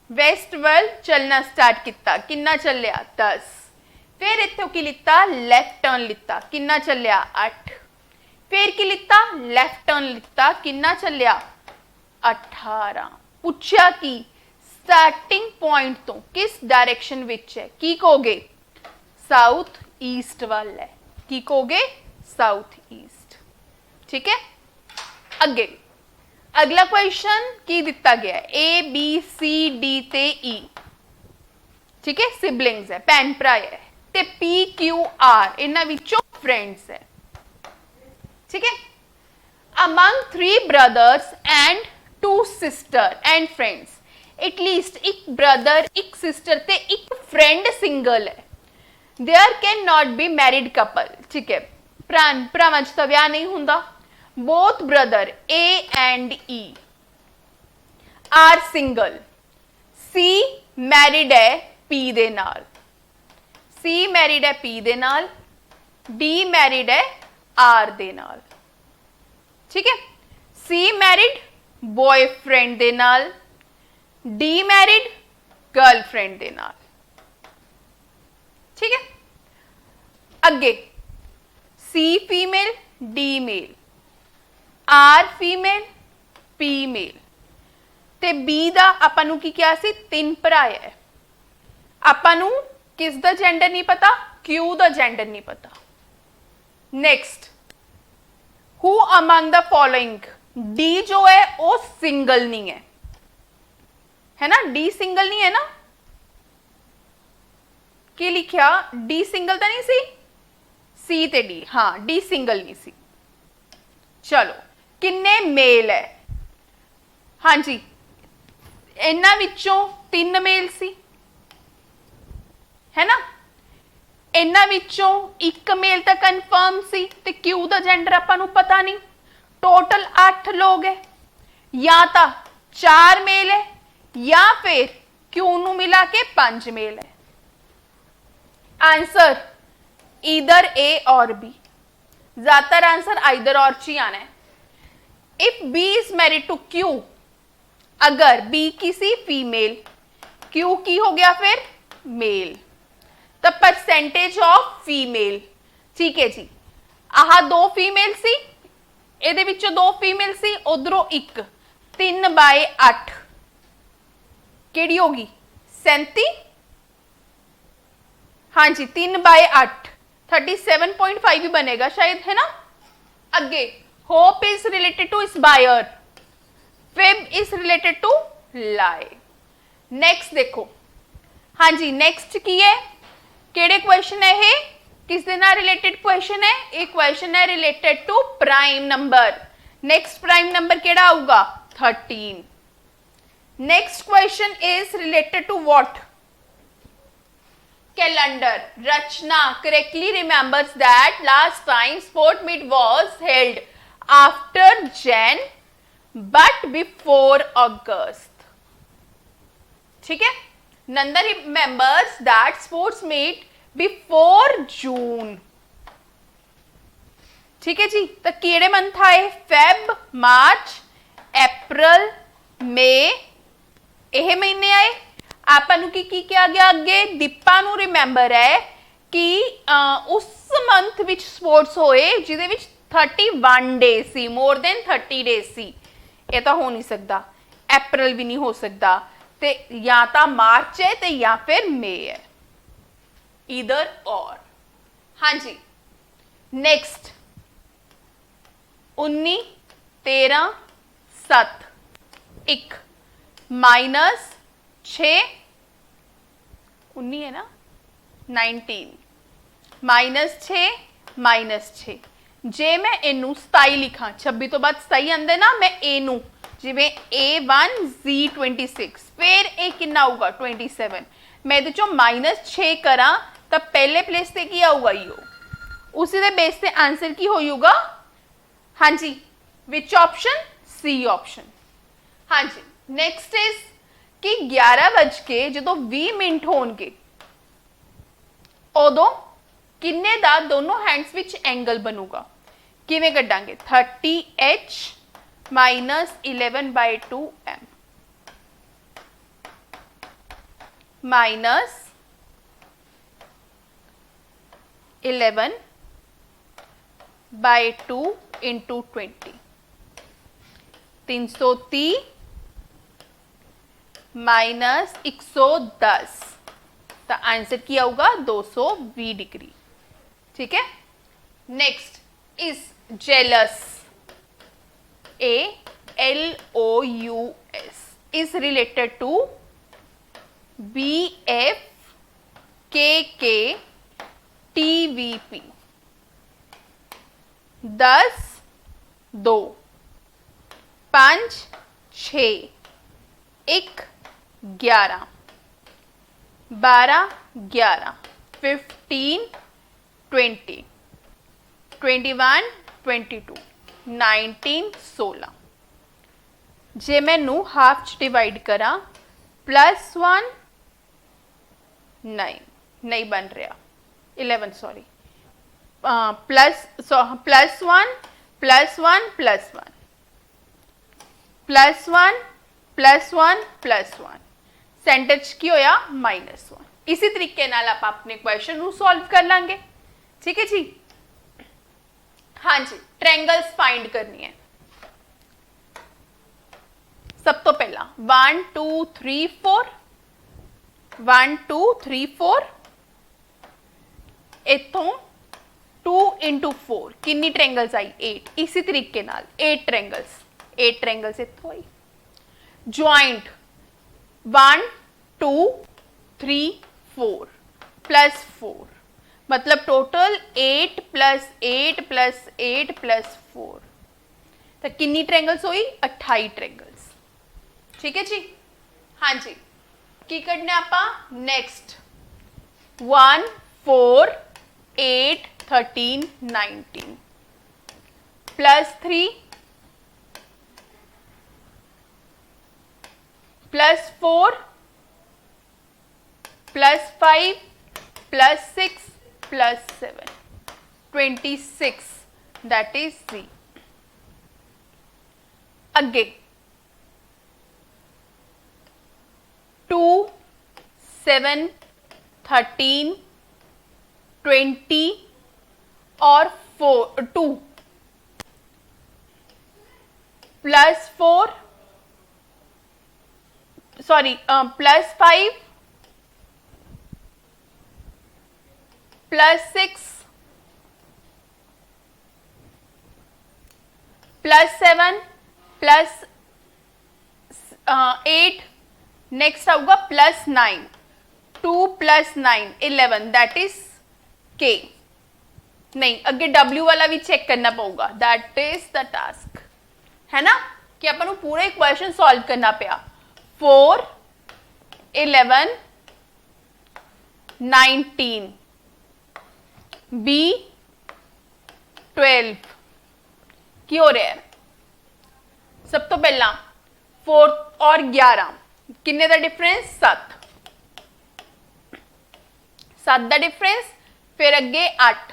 west ਵੱਲ चलना स्टार्ट किया, किन्ना चलिया 10, फिर इत्थों की लिता लेफ्ट टर्न लिता, किन्ना चलिया 8, फिर की लिता लेफ्ट टर्न लिता, किन्ना चलिया 18। पूछा कि स्टार्टिंग पॉइंट तो किस डायरेक्शन विच है, की कहोगे साउथ ईस्ट वाल है, की कहोगे साउथ ईस्ट। ठीक है, अगे अगला क्वेश्चन की दिता गया है, ए बी सी डी ते ई, ठीक है, सिबलिंग्स है, भैन भरा है, ते पी क्यू आर इन्हां विचों फ्रेंड्स है। ठीक है, among 3 brothers and 2 sister and friends, at least एक ब्रदर एक सिस्टर ते एक फ्रेंड सिंगल है, there can not be married couple. ठीक है, भरावां च तां विआह नहीं हुंदा, both brother A and E are single, C married है P दे नाल, C married है P दे नाल, D married है R दे नाल। ठीक है, C married boyfriend दे नाल, D married गर्लफ्रेंड दे नाल। ठीक है, अगे C female D male, R female P male, ते बी दा आपां नूं की क्या सी 3 भरा है, आपां नूं किस दा जेंडर नहीं पता, क्यू दा जेंडर नहीं पता। Next, who among the following, D जो है वो सिंगल नहीं है ना, डी सिंगल नहीं है ना, की लिखिया डी सिंगल तो नहीं सी ते डी, हाँ डी सिंगल नहीं सी। चलो, किन्ने मेल है, हाँ जी इन्हां विचों 3 मेल सी, है ना, इन्हां विचों 1 मेल तो कन्फर्म सी, ते क्यू दा जेंडर आपां नूं पता नहीं। टोटल 8 लोग है, या तो 4 मेल है या फिर क्यू नूं मिला के 5 मेल है। आंसर ईदर ए और बी, ज्यादातर आंसर आइदर और ची आना है। If B is married to Q, अगर बी किसी फीमेल, क्यू की हो गया फिर मेल, तो परसेंटेज ऑफ फीमेल। ठीक है जी, आह 2 फीमेल सी, ਇਹਦੇ ਵਿੱਚੋਂ 2 फीमेल सी, उधरों 1, 3/8 ਕਿਹੜੀ ਹੋਗੀ 37। हाँ जी 3/8, 37.5 भी बनेगा शायद, है ना। अगे hope is related to inspire, fib is related to lie. Next देखो, हाँ जी नेक्स्ट की है, केड़े क्वेश्चन है ये, किस दे नाल रिलेटेड क्वेश्चन है, एक क्वेश्चन है related to prime number. Next prime number केड़ा आऊगा, 13। Next question is related to what, calendar. Rachna correctly remembers that last time sport meet was held after Jan but before August. ठीक है, Nanda remembers that sports meet before June. ठीक है जी, तो केड़े month आए, Feb, मार्च, अप्रैल, मई, यह महीने आए। ਆਪਾਂ ਨੂੰ ਕੀ ਕਿਹਾ ਗਿਆ ਅੱਗੇ, ਦੀਪਾ ਨੂੰ ਰਿਮੈਂਬਰ ਹੈ ਕਿ ਉਸ ਮੰਥ ਵਿੱਚ ਸਪੋਰਟਸ ਹੋਏ ਜਿਹਦੇ ਵਿੱਚ 31 ਡੇਜ਼ ਸੀ, ਮੋਰ ਦੈਨ 30 ਡੇਜ਼ ਸੀ। ਇਹ ਤਾਂ ਹੋ ਨਹੀਂ ਸਕਦਾ, ਅਪ੍ਰੈਲ ਵੀ ਨਹੀਂ ਹੋ ਸਕਦਾ, ਤੇ ਜਾਂ ਤਾਂ ਮਾਰਚ ਹੈ ਤੇ ਜਾਂ ਫਿਰ ਮਈ ਹੈ, ਈਦਰ ਔਰ। ਹਾਂਜੀ नेक्स्ट 19 13 7 1 माइनस 6 19 है ना 19 माइनस 6 जे मैं इनू 27 लिखा 26 तो बाद 27 आंदे ना मैं इनू जिवें A1 Z26 फिर ए कितना होगा 27 मैं इहदे चों -6 करा तो पहले प्लेस ते की आऊगा यो उसी दे बेस ते आंसर की होगा हाँ जी विच ऑप्शन सी ऑप्शन। हाँ जी नेक्स्ट इज कि 11 बज के जो 20 मिनट होणगे उदों किन्ने दा दोनों हैंड्स विच एंगल बनूगा किवें कड्डांगे 30H -11/2 M minus 11/2 into 20 330 minus 110 तो आंसर क्या होगा 220 डिग्री। ठीक है next is jealous ALOUS is related to BFKK TVP 10 2 5 6 1 11 12 11 15 20 21 22 19 16 जे मैनू हाफ च डिवाइड करा +1 नहीं बन रहा 11 सॉरी +1 +1 +1 +1 सेंटर च की होया -1। इसी तरीके नाल आप अपने क्वेश्चन नू सॉल्व कर लांगे। ठीक है जी हाँ जी ट्रायंगल्स फाइंड करनी है। सब तो पहला 1 2 3 4 1 2 3 4 इथों 2 इंटू 4 कितनी ट्रायंगल्स आई 8। इसी तरीके नाल 8 ट्रायंगल्स इथों आई ज्वाइंट 1 2 3 4 +4 मतलब टोटल 8 + 8 + 8 + 4 तो कितनी ट्रायंगल्स हुई 28 ट्रायंगल्स। ठीक है जी हाँ जी की करना आपा नेक्स्ट 1 4 8 13 19 +3 +4 +5 +6 +7 26 that is C। अगे 2 7 13 20 और 2 +4 सॉरी +5 +6 +7 +8, नेक्स्ट आऊगा +9, 2 + 9 11, दैट इज K। नहीं, अगे W वाला भी चेक करना पऊगा, दैट इज द टास्क, है ना, कि अपन को पूरा इक्वेशन सॉल्व करना पिया। 4 11 19 B 12 की हो रहा है। सब तो पहला 4 और 11 किन्ने दा डिफरेंस 7 दा डिफरेंस, फिर अगे 8,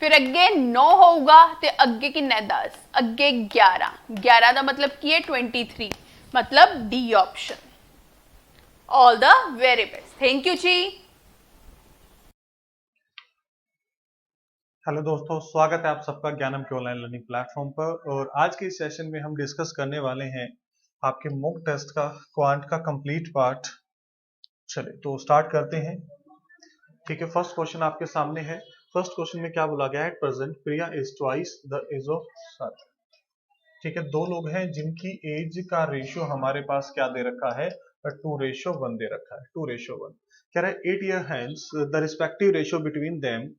फिर अगे 9 होगा, ते अगे किन्ना 10, अगे 11 का मतलब की है 23, मतलब D option. All the very best, thank you जी। हेलो दोस्तों, स्वागत है आप सबका ज्ञानम के ऑनलाइन लर्निंग प्लेटफॉर्म पर। और आज के इस सेशन में हम डिस्कस करने वाले हैं आपके मॉक टेस्ट का क्वांट का कंप्लीट पार्ट। चलिए तो स्टार्ट करते हैं। ठीक है, फर्स्ट क्वेश्चन आपके सामने है। फर्स्ट क्वेश्चन में क्या बोला गया है? At present Priya is twice the age of son. ठीक है, दो लोग हैं जिनकी एज का रेशियो हमारे पास क्या दे रखा है? 2:1 दे रखा है। 2:1 कह रहा है 8 year hence the respective ratio between them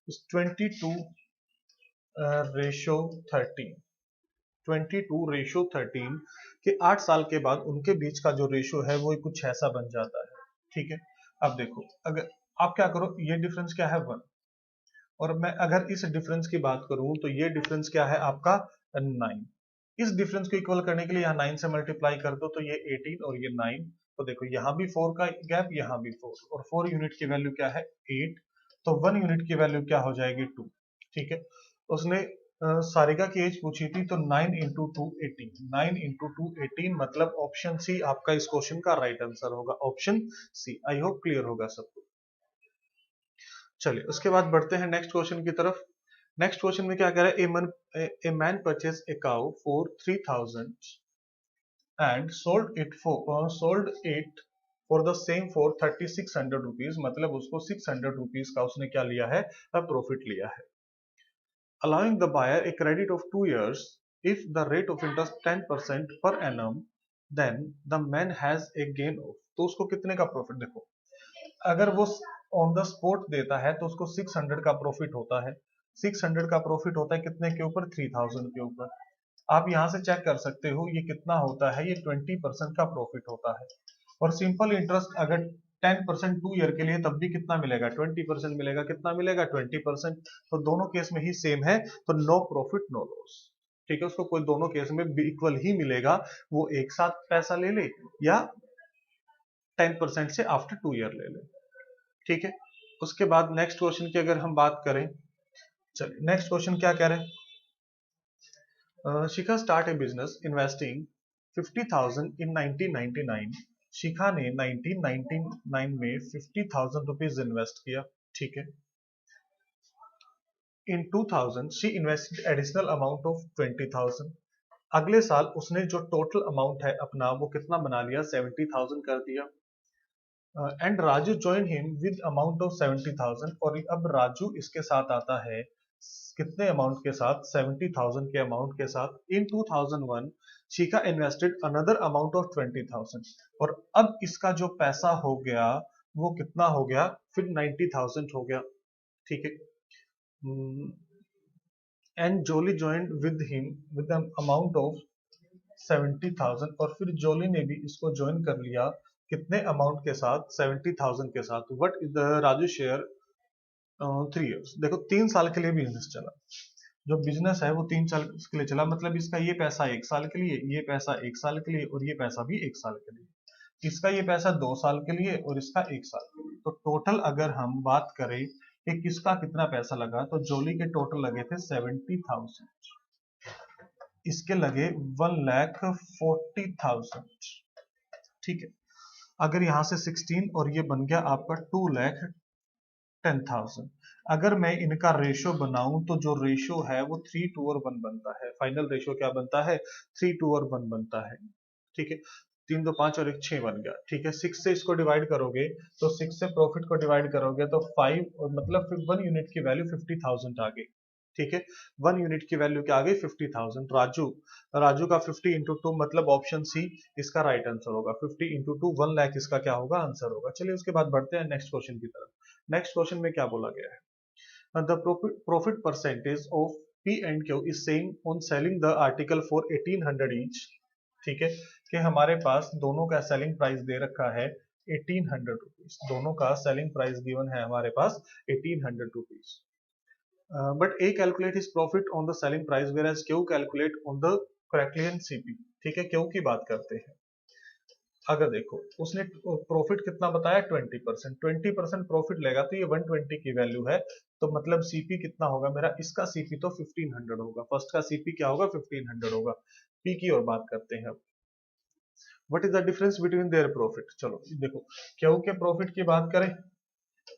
is 22:13। 22:13 के 8 साल के बाद उनके बीच का जो रेशियो है वो कुछ ऐसा बन जाता है। ठीक है, अब देखो, अगर आप क्या करो, ये डिफरेंस क्या है 1, और मैं अगर इस डिफरेंस की बात करूं तो ये डिफरेंस क्या है आपका 9। इस डिफरेंस को इक्वल करने के लिए यहाँ 9 से मल्टीप्लाई कर दो तो ये 18 और ये 9। तो देखो यहाँ भी 4 का गैप, यहाँ भी 4, और 4 यूनिट की वैल्यू क्या है? 8। तो 1 यूनिट की वैल्यू क्या हो जाएगी? 2। ठीक है, उसने सारिका की एज पूछी थी, तो 9 × 2 18। 9 × 2 18, मतलब ऑप्शन सी आपका इस क्वेश्चन का राइट आंसर होगा। Option C. I hope clear होगा सबको। चलिए उसके बाद बढ़ते हैं नेक्स्ट क्वेश्चन की तरफ। नेक्स्ट क्वेश्चन में क्या कह रहा है? A man purchase a cow for 3000 and sold it for the same for 3600 rupees, मतलब उसको 600 रुपीज का उसने क्या लिया है? प्रॉफिट लिया है। Allowing the buyer a credit of 2 years if the rate of interest 10% per annum, then the man has a gain of. तो उसको कितने का प्रॉफिट? देखो, अगर वो ऑन द स्पॉट देता है तो उसको 600 का प्रॉफिट होता है। 600 का प्रॉफिट होता है कितने के ऊपर? 3000 के ऊपर। आप यहां से चेक कर सकते हो ये कितना होता है, ये 20% का प्रॉफिट होता है। और सिंपल इंटरेस्ट अगर 10% 2 ईयर के लिए, तब भी कितना मिलेगा? 20% मिलेगा। कितना मिलेगा? 20%। तो दोनों केस में ही सेम है, तो नो प्रॉफिट नो लॉस। ठीक है, उसको कोई दोनों केस में इक्वल ही मिलेगा, वो एक साथ पैसा ले ले या 10% से आफ्टर 2 ईयर ले ले। ठीक है, उसके बाद नेक्स्ट क्वेश्चन की अगर हम बात करें, चलिए नेक्स्ट क्वेश्चन क्या कह रहे हैं? शिखा स्टार्ट ए बिजनेस इन्वेस्टिंग 50,000 इन 1999। शिखा ने 1999 में 50,000 रुपीज इन्वेस्ट किया। ठीक है, इन 2000 she invested additional amount of 20,000। अगले साल उसने जो टोटल अमाउंट है अपना वो कितना बना लिया? 70,000 कर दिया। And Raju join him with amount of 70,000, और अब राजू इसके साथ आता है कितने अमाउंट के साथ? 70,000 के अमाउंट के साथ। इन 2001 शिखा इन्वेस्टेड अनदर अमाउंट ऑफ 20,000, और अब इसका जो पैसा हो गया वो कितना हो गया? फिर 90,000 हो गया। ठीक है, and Jolly joined with him with amount of 70,000, और फिर जोली ने भी इसको ज्वाइन कर लिया कितने अमाउंट के साथ? 70,000 के साथ। What is the Raju share 3 years। देखो 3 साल के लिए बिजनेस चला, जो बिजनेस है वो 3 साल के लिए चला, मतलब इसका ये पैसा 1 साल के लिए, ये पैसा 1 साल के लिए, और ये पैसा भी 1 साल के लिए। इसका ये पैसा 2 साल के लिए और इसका 1 साल के लिए। तो टोटल अगर हम बात करें कि किसका कितना पैसा लगा, तो जोली के टोटल लगे थे 70,000, इसके लगे 1,40,000। ठीक है, अगर यहां से 16 और ये बन गया आपका 2,10,000। अगर मैं इनका रेशियो बनाऊं तो जो रेशियो है वो 3:1 बनता है। फाइनल रेशियो क्या बनता है? 3:1 बनता है। ठीक है, 3 2 5 और 1 6 बन गया। ठीक है, 6 से इसको डिवाइड करोगे तो 6 से प्रॉफिट को डिवाइड करोगे तो 5, और मतलब 1 यूनिट की वैल्यू 50,000 आ गई। ठीक है। 1 यूनिट की वैल्यू क्या आ गई 50,000। राजू का 50 इंटू 2 मतलब ऑप्शन सी इसका राइट आंसर होगा। 50 इंटू 2 1 लाख इसका क्या होगा आंसर होगा। चलिए उसके बाद बढ़ते हैं नेक्स्ट क्वेश्चन की तरफ। नेक्स्ट क्वेश्चन में क्या बोला गया है, the profit percentage of P and Q is same on selling the article for 1800 each. ठीक है, कि हमारे पास दोनों का सेलिंग प्राइस दे रखा है 1800 रुपीज। दोनों का सेलिंग प्राइस गिवन है हमारे पास 1800 rupees. But a calculate his profit on the selling price whereas Q calculate on the क्रैकलियन सीपी। ठीक है, क्यू की बात करते हैं। अगर देखो उसने प्रॉफिट कितना बताया 20%, 20% प्रॉफिट लेगा तो ये 120 की वैल्यू है, तो मतलब सीपी कितना होगा मेरा, इसका सीपी तो 1500 होगा। फर्स्ट का सीपी क्या होगा 1500 होगा। पी की और बात करते हैं अब, what is the difference between their profit. चलो देखो क्यू के प्रॉफिट की बात करें,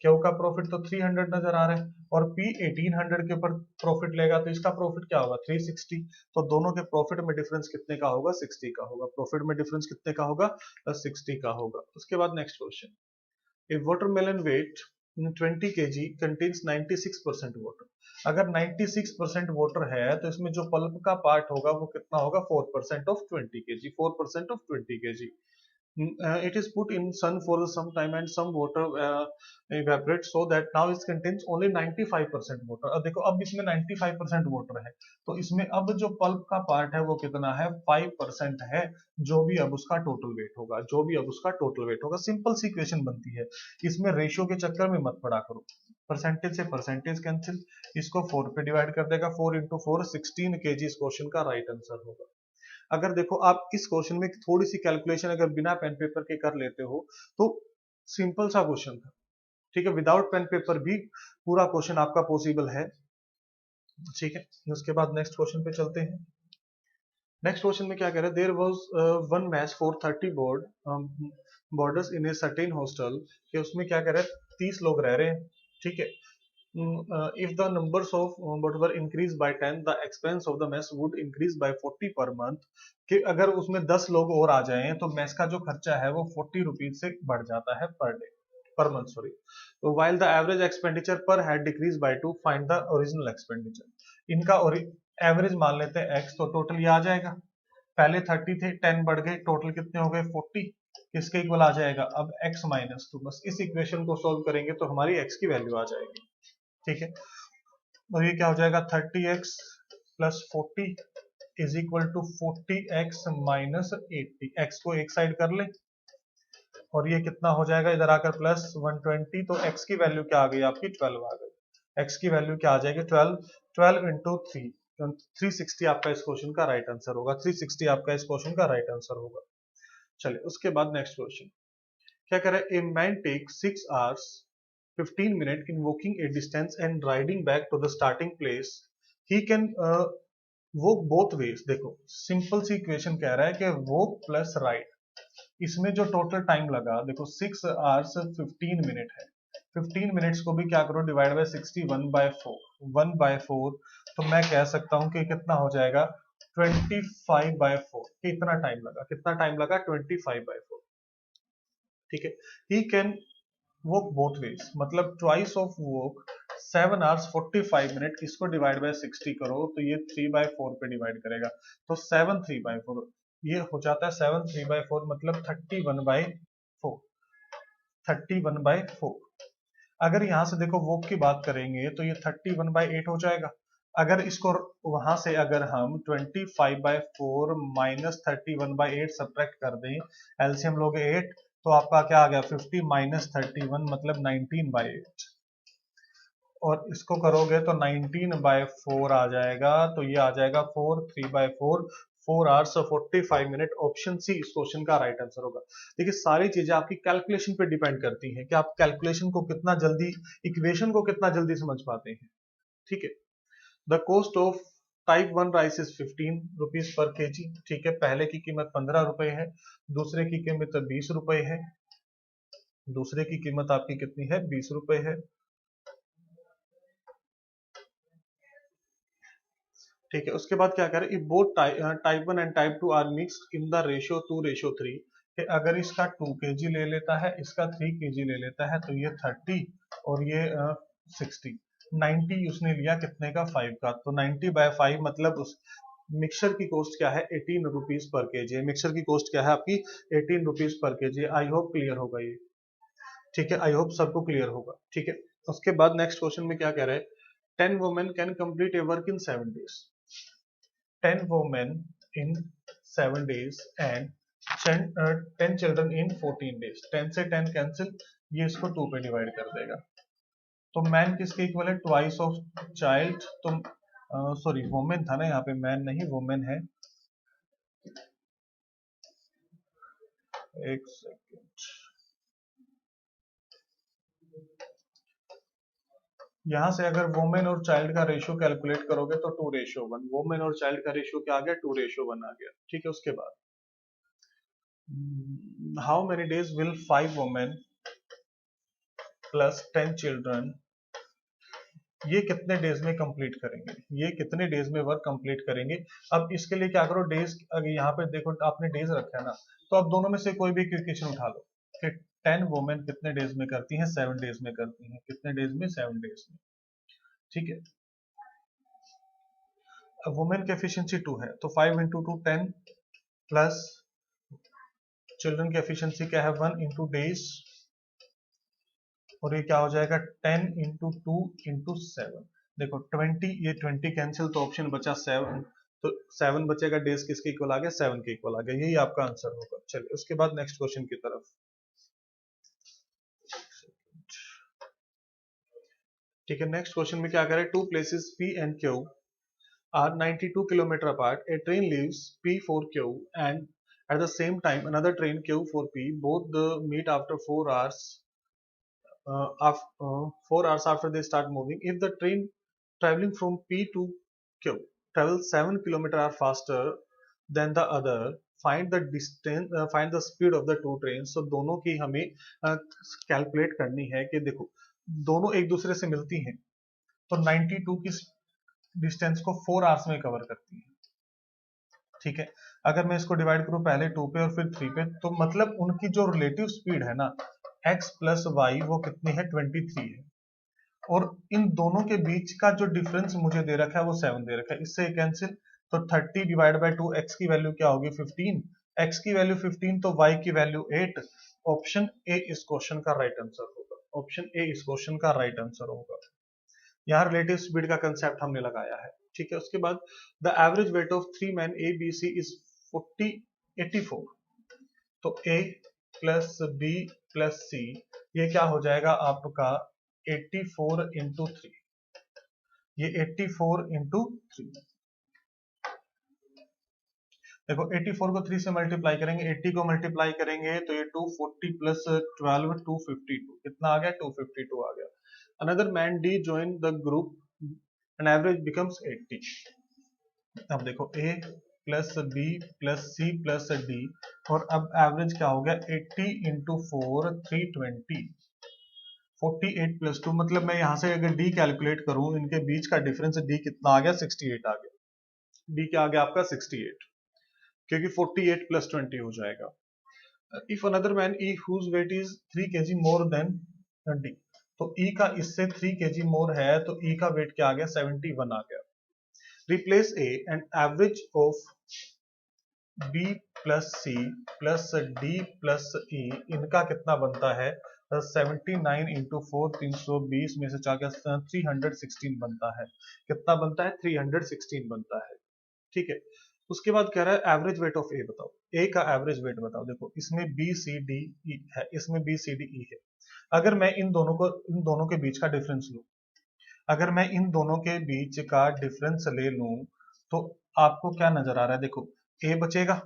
क्यू का प्रॉफिट तो 300 नजर आ रहा है और पी 1800 के ऊपर प्रॉफिट लेगा तो इसका प्रॉफिट क्या होगा 360। तो दोनों के प्रॉफिट में डिफरेंस कितने का होगा 60 का होगा। प्रॉफिट में डिफरेंस कितने का होगा 60 का होगा। उसके बाद next question, a watermelon weight 20 kg contains 96% water. अगर 96% वाटर है तो इसमें जो पल्प का पार्ट होगा वो कितना होगा 4% of 20 kg। 4% of 20 kg। It is put in sun for some time and some water evaporates so that now it contains only 95% water। अब देखो अब इसमें 95% वाटर है तो इसमें अब जो पल्प का पार्ट है वो कितना है 5% है, जो भी अब उसका टोटल वेट होगा, जो भी अब उसका टोटल वेट होगा। सिंपल सी इक्वेशन बनती है, इसमें रेशियो के चक्कर में मत पड़ा करो। परसेंटेज से परसेंटेज कैंसिल, इसको 4 पे डिवाइड कर देगा, 4 इंटू 4 16 kg इस क्वेश्चन का राइट आंसर होगा। अगर देखो आप इस क्वेश्चन में थोड़ी सी कैलकुलेशन अगर बिना पेन पेपर के कर लेते हो तो सिंपल सा क्वेश्चन था। ठीक है, विदाउट पेन पेपर भी पूरा क्वेश्चन आपका पॉसिबल है। ठीक है, उसके बाद नेक्स्ट क्वेश्चन पे चलते हैं। नेक्स्ट क्वेश्चन में क्या कह रहा है, there was one match for 30 boarders in a certain hostel, कि उसमें क्या कह रहा है 30 लोग रह रहे हैं। ठीक है, if the numbers of whatever increase by 10 the expense of the mess would increase by 40 per month। कि अगर उसमें 10 लोग और आ जाएं तो मेस का जो खर्चा है वो 40 रुपीज से बढ़ जाता है per day, per month sorry. तो while the average expenditure per head decreased by 2 find the original expenditure। इनका एवरेज मान लेते हैं x, तो टोटल ये आ जाएगा, पहले 30 थे 10 बढ़ गए, टोटल कितने हो गए 40, किसके इक्वल आ जाएगा अब x माइनस 2। बस इस इक्वेशन को सॉल्व करेंगे तो हमारी x की वैल्यू आ जाएगी। ठीक है, और ये क्या हो जाएगा 30x plus 40 is equal to 40x minus 80। x को एक साइड कर ले और ये कितना हो जाएगा इधर आकर प्लस 120, तो x की वैल्यू क्या आ गई आपकी 12 आ गई। x की वैल्यू क्या आ जाएगी 12 इंटू 3, 360 आपका इस क्वेश्चन का राइट आंसर होगा। 360 आपका इस क्वेश्चन का राइट आंसर होगा। चलिए उसके बाद नेक्स्ट क्वेश्चन क्या कह रहा है, a man take 6 hours 15 minutes in walking a distance and riding back to the starting place, he can walk both ways। देखो सिंपल सी इक्वेशन कह रहा है कि walk प्लस राइड, इसमें जो टोटल टाइम लगा देखो 6 hours 15 मिनट है। 15 मिनट्स को भी क्या करो डिवाइड बाय 60 1/4, तो मैं कह सकता हूं कि कितना हो जाएगा 25/4। कितना टाइम लगा, कितना टाइम लगा 25/4। ठीक है, he can walk both ways, मतलब twice of walk 7 hours 45 minute, इसको डिवाइड बाय 60 करो तो ये 3/4 पे डिवाइड करेगा, तो 7 3/4 ये हो जाता है 7 3/4 मतलब 31/4। 31/4 अगर यहां से देखो वॉक की बात करेंगे तो ये 31/8 हो जाएगा। अगर इसको वहां से अगर हम 25/4 माइनस 31/8 सब्ट्रैक्ट कर दें, एलसीएम लोगे 8, तो आपका क्या आ गया 50 माइनस 31 मतलब 19/8, और इसको करोगे तो 19/4 आ जाएगा, तो ये आ जाएगा 4 3/4 4 hours 45 मिनट। ऑप्शन सी इस क्वेश्चन का राइट आंसर होगा। देखिए सारी चीजें आपकी कैलकुलेशन पे डिपेंड करती हैं कि आप कैलकुलेशन को कितना जल्दी, इक्वेशन को कितना जल्दी समझ पाते हैं। ठीक है, the cost of type 1 rice is 15 rupees per KG. ठीक है, पहले की कीमत 15 रुपए है, दूसरे की कीमत 20 रुपए है, दूसरे की कीमत आपकी कितनी है 20 रुपए है। ठीक है, उसके बाद क्या करें, if both type 1 and type 2 are mixed in the ratio 2:3, कि अगर इसका 2 kg ले लेता है, इसका 3 kg ले लेता है, तो ये 30 और ये 60, 90 उसने लिया कितने का, 5 का, तो 90/5 मतलब उस मिक्सचर की कॉस्ट क्या है, 18 रुपीज पर केजी। मिक्सचर की कॉस्ट क्या है आपकी, 18 रुपीज पर केजी। आई होप क्लियर होगा ये, ठीक है, आई होप सबको क्लियर होगा, ठीक है। उसके बाद नेक्स्ट क्वेश्चन में क्या कह रहे हैं, 10 women can complete A work in 7 days, 10 women in 7 days and 10 children in 14 days। 10 से 10 कैंसिल, ये इसको 2 पे डिवाइड कर देगा। तो मैन किसके इक्वल है, ट्वाइस ऑफ चाइल्ड। तो सॉरी वुमेन था ना यहाँ पे, मैन नहीं वुमेन है। एक सेकेंड, यहां से अगर वुमेन और चाइल्ड का रेशियो कैलकुलेट करोगे तो 2:1। वुमेन और चाइल्ड का रेशियो क्या आ गया, 2:1 आ गया, ठीक है। उसके बाद how many days will 5 women plus 10 children, ये कितने डेज में कंप्लीट करेंगे, ये कितने डेज में वर्क कंप्लीट करेंगे। अब इसके लिए क्या करो, डेज अगर यहाँ पे देखो आपने डेज रखा है ना, तो आप दोनों में से कोई भी इक्वेशन उठा लो कि 10 वुमेन कितने डेज में करती हैं, 7 डेज में करती हैं, कितने डेज में, 7 डेज में, ठीक है। अब वुमेन की एफिशिएंसी 2 है, तो 5 × 2 10 प्लस चिल्ड्रन की एफिशिएंसी क्या है, 1 × डेज, और ये क्या हो जाएगा 10 × 2 × 7। देखो 20, ये 20 कैंसिल, तो ऑप्शन बचा 7, तो 7 बचेगा, डेज किसके इक्वल आ गया, 7 के इक्वल आ गया, यही आपका आंसर होगा। चलिए उसके बाद नेक्स्ट क्वेश्चन की तरफ, ठीक है। नेक्स्ट क्वेश्चन में क्या करें, 2 places P and Q are 92 kilometer apart. A train leaves P for Q and at the same time another train Q for P. Both the meet after 4 hours. 4 hours after they start moving. If the train traveling from P to Q travels 7 kilometer hour faster than the other, find the distance, find the speed of the two trains. So दोनों की हमें calculate करनी है कि देखो दोनों एक दूसरे से मिलती हैं, तो 92 की डिस्टेंस को 4 आवर्स में कवर करती है, ठीक है। अगर मैं इसको डिवाइड करूं पहले 2 पे और फिर 3 पे, तो मतलब उनकी जो रिलेटिव स्पीड है ना x प्लस वाई, वो कितनी है, 23 है। और इन दोनों के बीच का जो डिफरेंस मुझे दे रखा है वो 7 दे रखा है, इससे कैंसिल, तो 30 डिवाइड बाई 2, x की वैल्यू क्या होगी 15, x की वैल्यू 15 तो y की वैल्यू 8। ऑप्शन ए इस क्वेश्चन का राइट आंसर होगा, ऑप्शन ए इस क्वेश्चन का राइट आंसर होगा। यहाँ रिलेटिव स्पीड का कंसेप्ट हमने लगाया है, ठीक है। उसके बाद the average weight of 3 man A B C is 84। तो A plus B plus C, ये क्या हो जाएगा आपका 84 × 3, ये 84 × 3। देखो 84 को 3 से मल्टीप्लाई करेंगे, 80 को मल्टीप्लाई करेंगे तो ये 240 प्लस 12 252, कितना आ गया, 252 आ गया। Another man D joined the group and average becomes 80। अब देखो A plus B plus C plus D, और अब एवरेज क्या हो गया, 80 × 4 320, 48 प्लस 2, मतलब मैं यहाँ से अगर D कैलकुलेट करूँ, इनके बीच का डिफरेंस D कितना आ गया, 68 आ गया। D क्या आ गया आपका 68, क्योंकि 48 प्लस 20 हो जाएगा। If another man E whose weight is 3 kg more than D, तो E का इससे 3 kg मोर है, तो E का वेट क्या आ गया, 71 आ गया। Replace A and average of B plus C plus D plus E, इनका कितना बनता है, 79 × 4 320 में से क्या गया, 316 बनता है। कितना बनता है, 316 बनता है, ठीक है। उसके बाद कह रहा है एवरेज वेट ऑफ ए बताओ, ए का एवरेज वेट बताओ। देखो इसमें बी सी डी ई है, इसमें बी सी डी ई है। अगर मैं इन दोनों के बीच का डिफरेंस लूं, अगर मैं इन दोनों के बीच का डिफरेंस ले लूं, तो आपको क्या नजर आ रहा है, देखो ए बचेगा,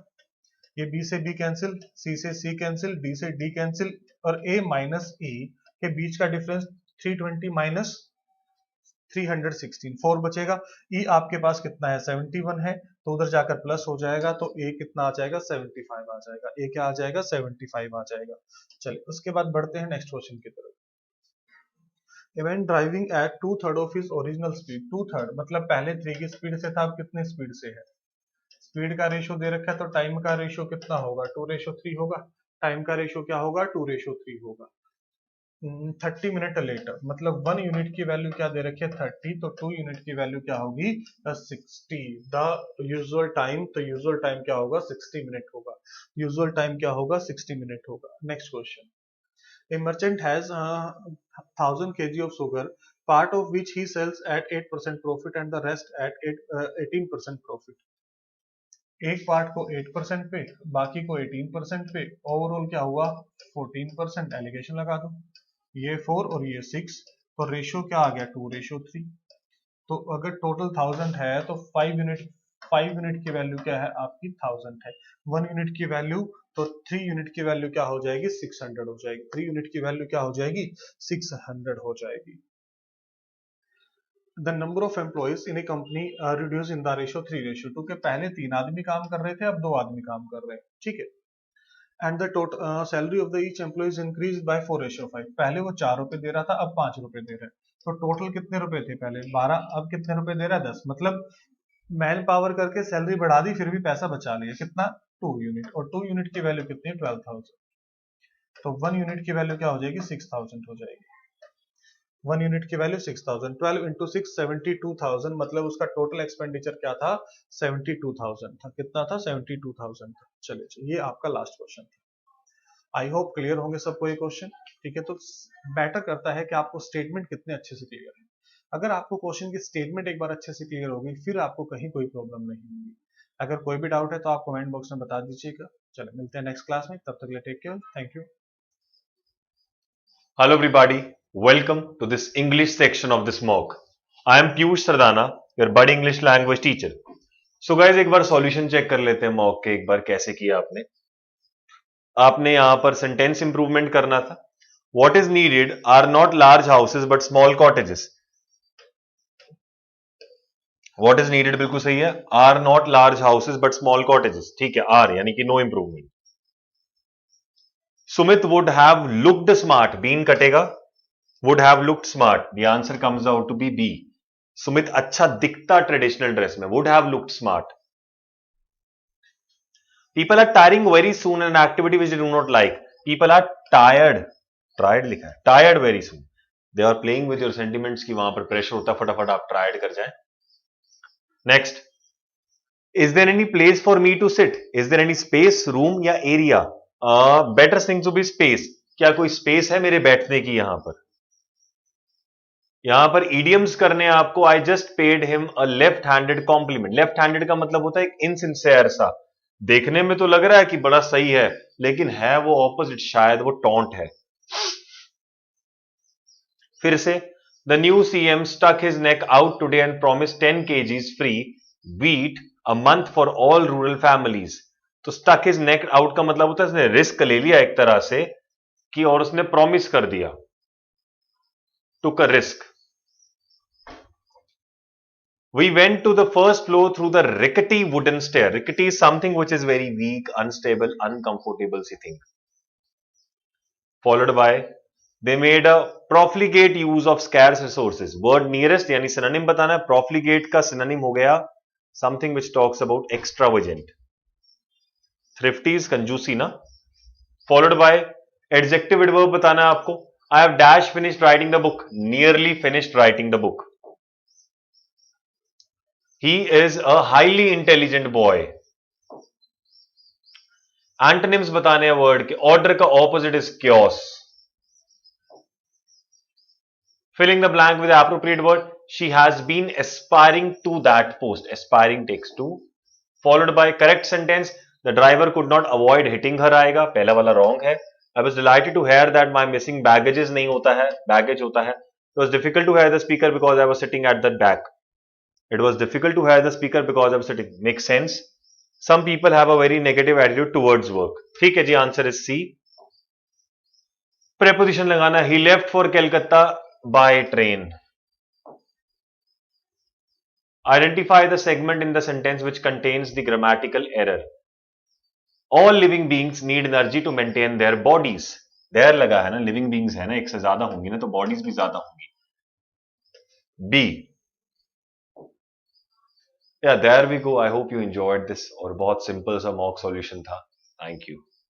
ये बी से बी कैंसिल, सी से सी कैंसिल, डी से डी कैंसिल, और ए माइनस ई के बीच का डिफरेंस 320 माइनस 316, 4 बचेगा। ई आपके पास कितना है, 71 है, तो उधर जाकर प्लस हो जाएगा, तो ए कितना आ जाएगा, 75 आ जाएगा। ए क्या आ जाएगा, 75 आ जाएगा। चलिए उसके बाद बढ़ते हैं नेक्स्ट क्वेश्चन की तरफ। When driving eight 2/3 of his original speed, 2/3 मतलब पहले 3 की स्पीड से था, अब कितने स्पीड से है। स्पीड का रेशियो दे रखा है, तो टाइम का रेशियो कितना होगा, 2:3 होगा। टाइम का रेशियो क्या होगा, 2:3 होगा। 30 मिनट लेटर, मतलब 1 यूनिट की वैल्यू क्या दे रखी है 30, तो 2 यूनिट की वैल्यू क्या होगी 60। द यूजुअल टाइम, तो यूजुअल टाइम क्या होगा 60 मिनट होगा, यूजुअल टाइम क्या होगा 60 मिनट होगा। Next question, a merchant has 1000 kg of sugar, part of which he sells at 8% profit and the rest at 18% profit। एक पार्ट को 8% पे, बाकी को 18% पे, ओवरऑल क्या हुआ 14%। एलिगेशन लगा दो, ये 4 और ये 6, तो रेशियो क्या आ गया 2:3। तो अगर टोटल 1000 है तो 5 यूनिट की वैल्यू क्या है आपकी 1000 है। 1 यूनिट की वैल्यू, तो 3 यूनिट की वैल्यू क्या हो जाएगी 600 हो जाएगी। 3 यूनिट की वैल्यू क्या हो जाएगी 600 हो जाएगी। The number of employees in A company reduce in the ratio 3:2 के पहले 3 आदमी काम कर रहे थे, अब 2 आदमी काम कर रहे हैं, ठीक है। And the total salary of the each employees increase by 4:5। पहले वो 4 रुपए दे रहा था, अब 5 रुपए दे रहा है। तो टोटल कितने रुपए थे पहले 12, अब कितने रुपए दे रहा है 10। मतलब मैन पावर करके सैलरी बढ़ा दी, फिर भी पैसा बचा लिया, कितना 2 यूनिट, और 2 यूनिट की वैल्यू कितनी है 12,000। तो 1 यूनिट की वैल्यू क्या हो जाएगी 6000 हो जाएगी। 1 यूनिट की वैल्यू 6000, 12 इंटू 6 72,000, मतलब उसका टोटल एक्सपेंडिचर क्या था 72,000 था। कितना था 72,000 था। चलिए ये आपका लास्ट क्वेश्चन था। आई होप क्लियर होंगे सबको ये क्वेश्चन, ठीक है। तो मैटर करता है कि आपको स्टेटमेंट कितने अच्छे से क्लियर है। अगर आपको क्वेश्चन की स्टेटमेंट एक बार अच्छे से क्लियर होगी, फिर आपको कहीं कोई प्रॉब्लम नहीं होगी। अगर कोई भी डाउट है तो आप कमेंट बॉक्स में बता दीजिएगा। चलो मिलते हैं नेक्स्ट क्लास में, तब तक के लिए take care, thank you. Hello everybody, welcome to this English section of this mock. I am Piyush Sardana, your budding English language teacher. So guys, एक बार सॉल्यूशन चेक कर लेते हैं मॉक के, एक बार कैसे किया आपने यहां पर सेंटेंस इंप्रूवमेंट करना था। What is needed are not large houses but small cottages. What is needed बिल्कुल सही है, are not large houses but small cottages, ठीक है, are यानी कि no improvement. Sumit would have looked smart, been कटेगा, would have looked smart, the answer comes out to be B. Sumit अच्छा दिखता ट्रेडिशनल ड्रेस में, would have looked smart. People are tiring very soon an activity which they do not like. People are tired लिखा है, tired very soon. They are playing with your sentiments कि वहां पर pressure होता, फटाफट आप tired कर जाएं. Next, is there any place for me to sit? Is there any space, room या area? Better thing to be space. क्या कोई स्पेस है मेरे बैठने की? यहां पर idioms करने आपको I just paid him a left-handed compliment. Left-handed का मतलब होता है एक insincere सा, देखने में तो लग रहा है कि बड़ा सही है, लेकिन है वो ऑपोजिट, शायद वो टॉन्ट है। फिर से, the new CM stuck his neck out today and promised 10 kgs free wheat a month for all rural families. तो stuck his neck out का मतलब होता है उसने रिस्क ले लिया एक तरह से कि, और उसने प्रॉमिस कर दिया, took a risk. We went to the first floor through the rickety wooden stair. Rickety is something which is very weak, unstable, uncomfortable C thing. Followed by, they made a profligate use of scarce resources. Word nearest यानी synonym बताना है, profligate का synonym हो गया something which talks about extravagant. Thrifty is कंजूसी ना. Followed by adjective adverb बताना है आपको. I have dash finished writing the book. Nearly finished writing the book. He is a highly intelligent boy. Antonyms बताने हैं word के. Order का opposite is chaos. Filling the blank with the appropriate word. She has been aspiring to that post. Aspiring takes to. Followed by correct sentence. The driver could not avoid hitting her आएगा, पहला वाला wrong है. I was delighted to hear that my missing baggages नहीं होता है, baggage होता है. It was difficult to hear the speaker because I was sitting at the back. It was difficult to hear the speaker because I was sitting. Makes sense. Some people have a very negative attitude towards work. ठीक है जी, answer is C. Preposition लगाना, he left for Calcutta by train. Identify the segment in the sentence which contains the grammatical error. All living beings need energy to maintain their bodies. There लगा है ना, living beings है ना, एक से ज्यादा होंगी ना, तो bodies भी ज्यादा होंगी. B. Yeah, there we go. I hope you enjoyed this, और बहुत simple सा mock solution था. Thank you.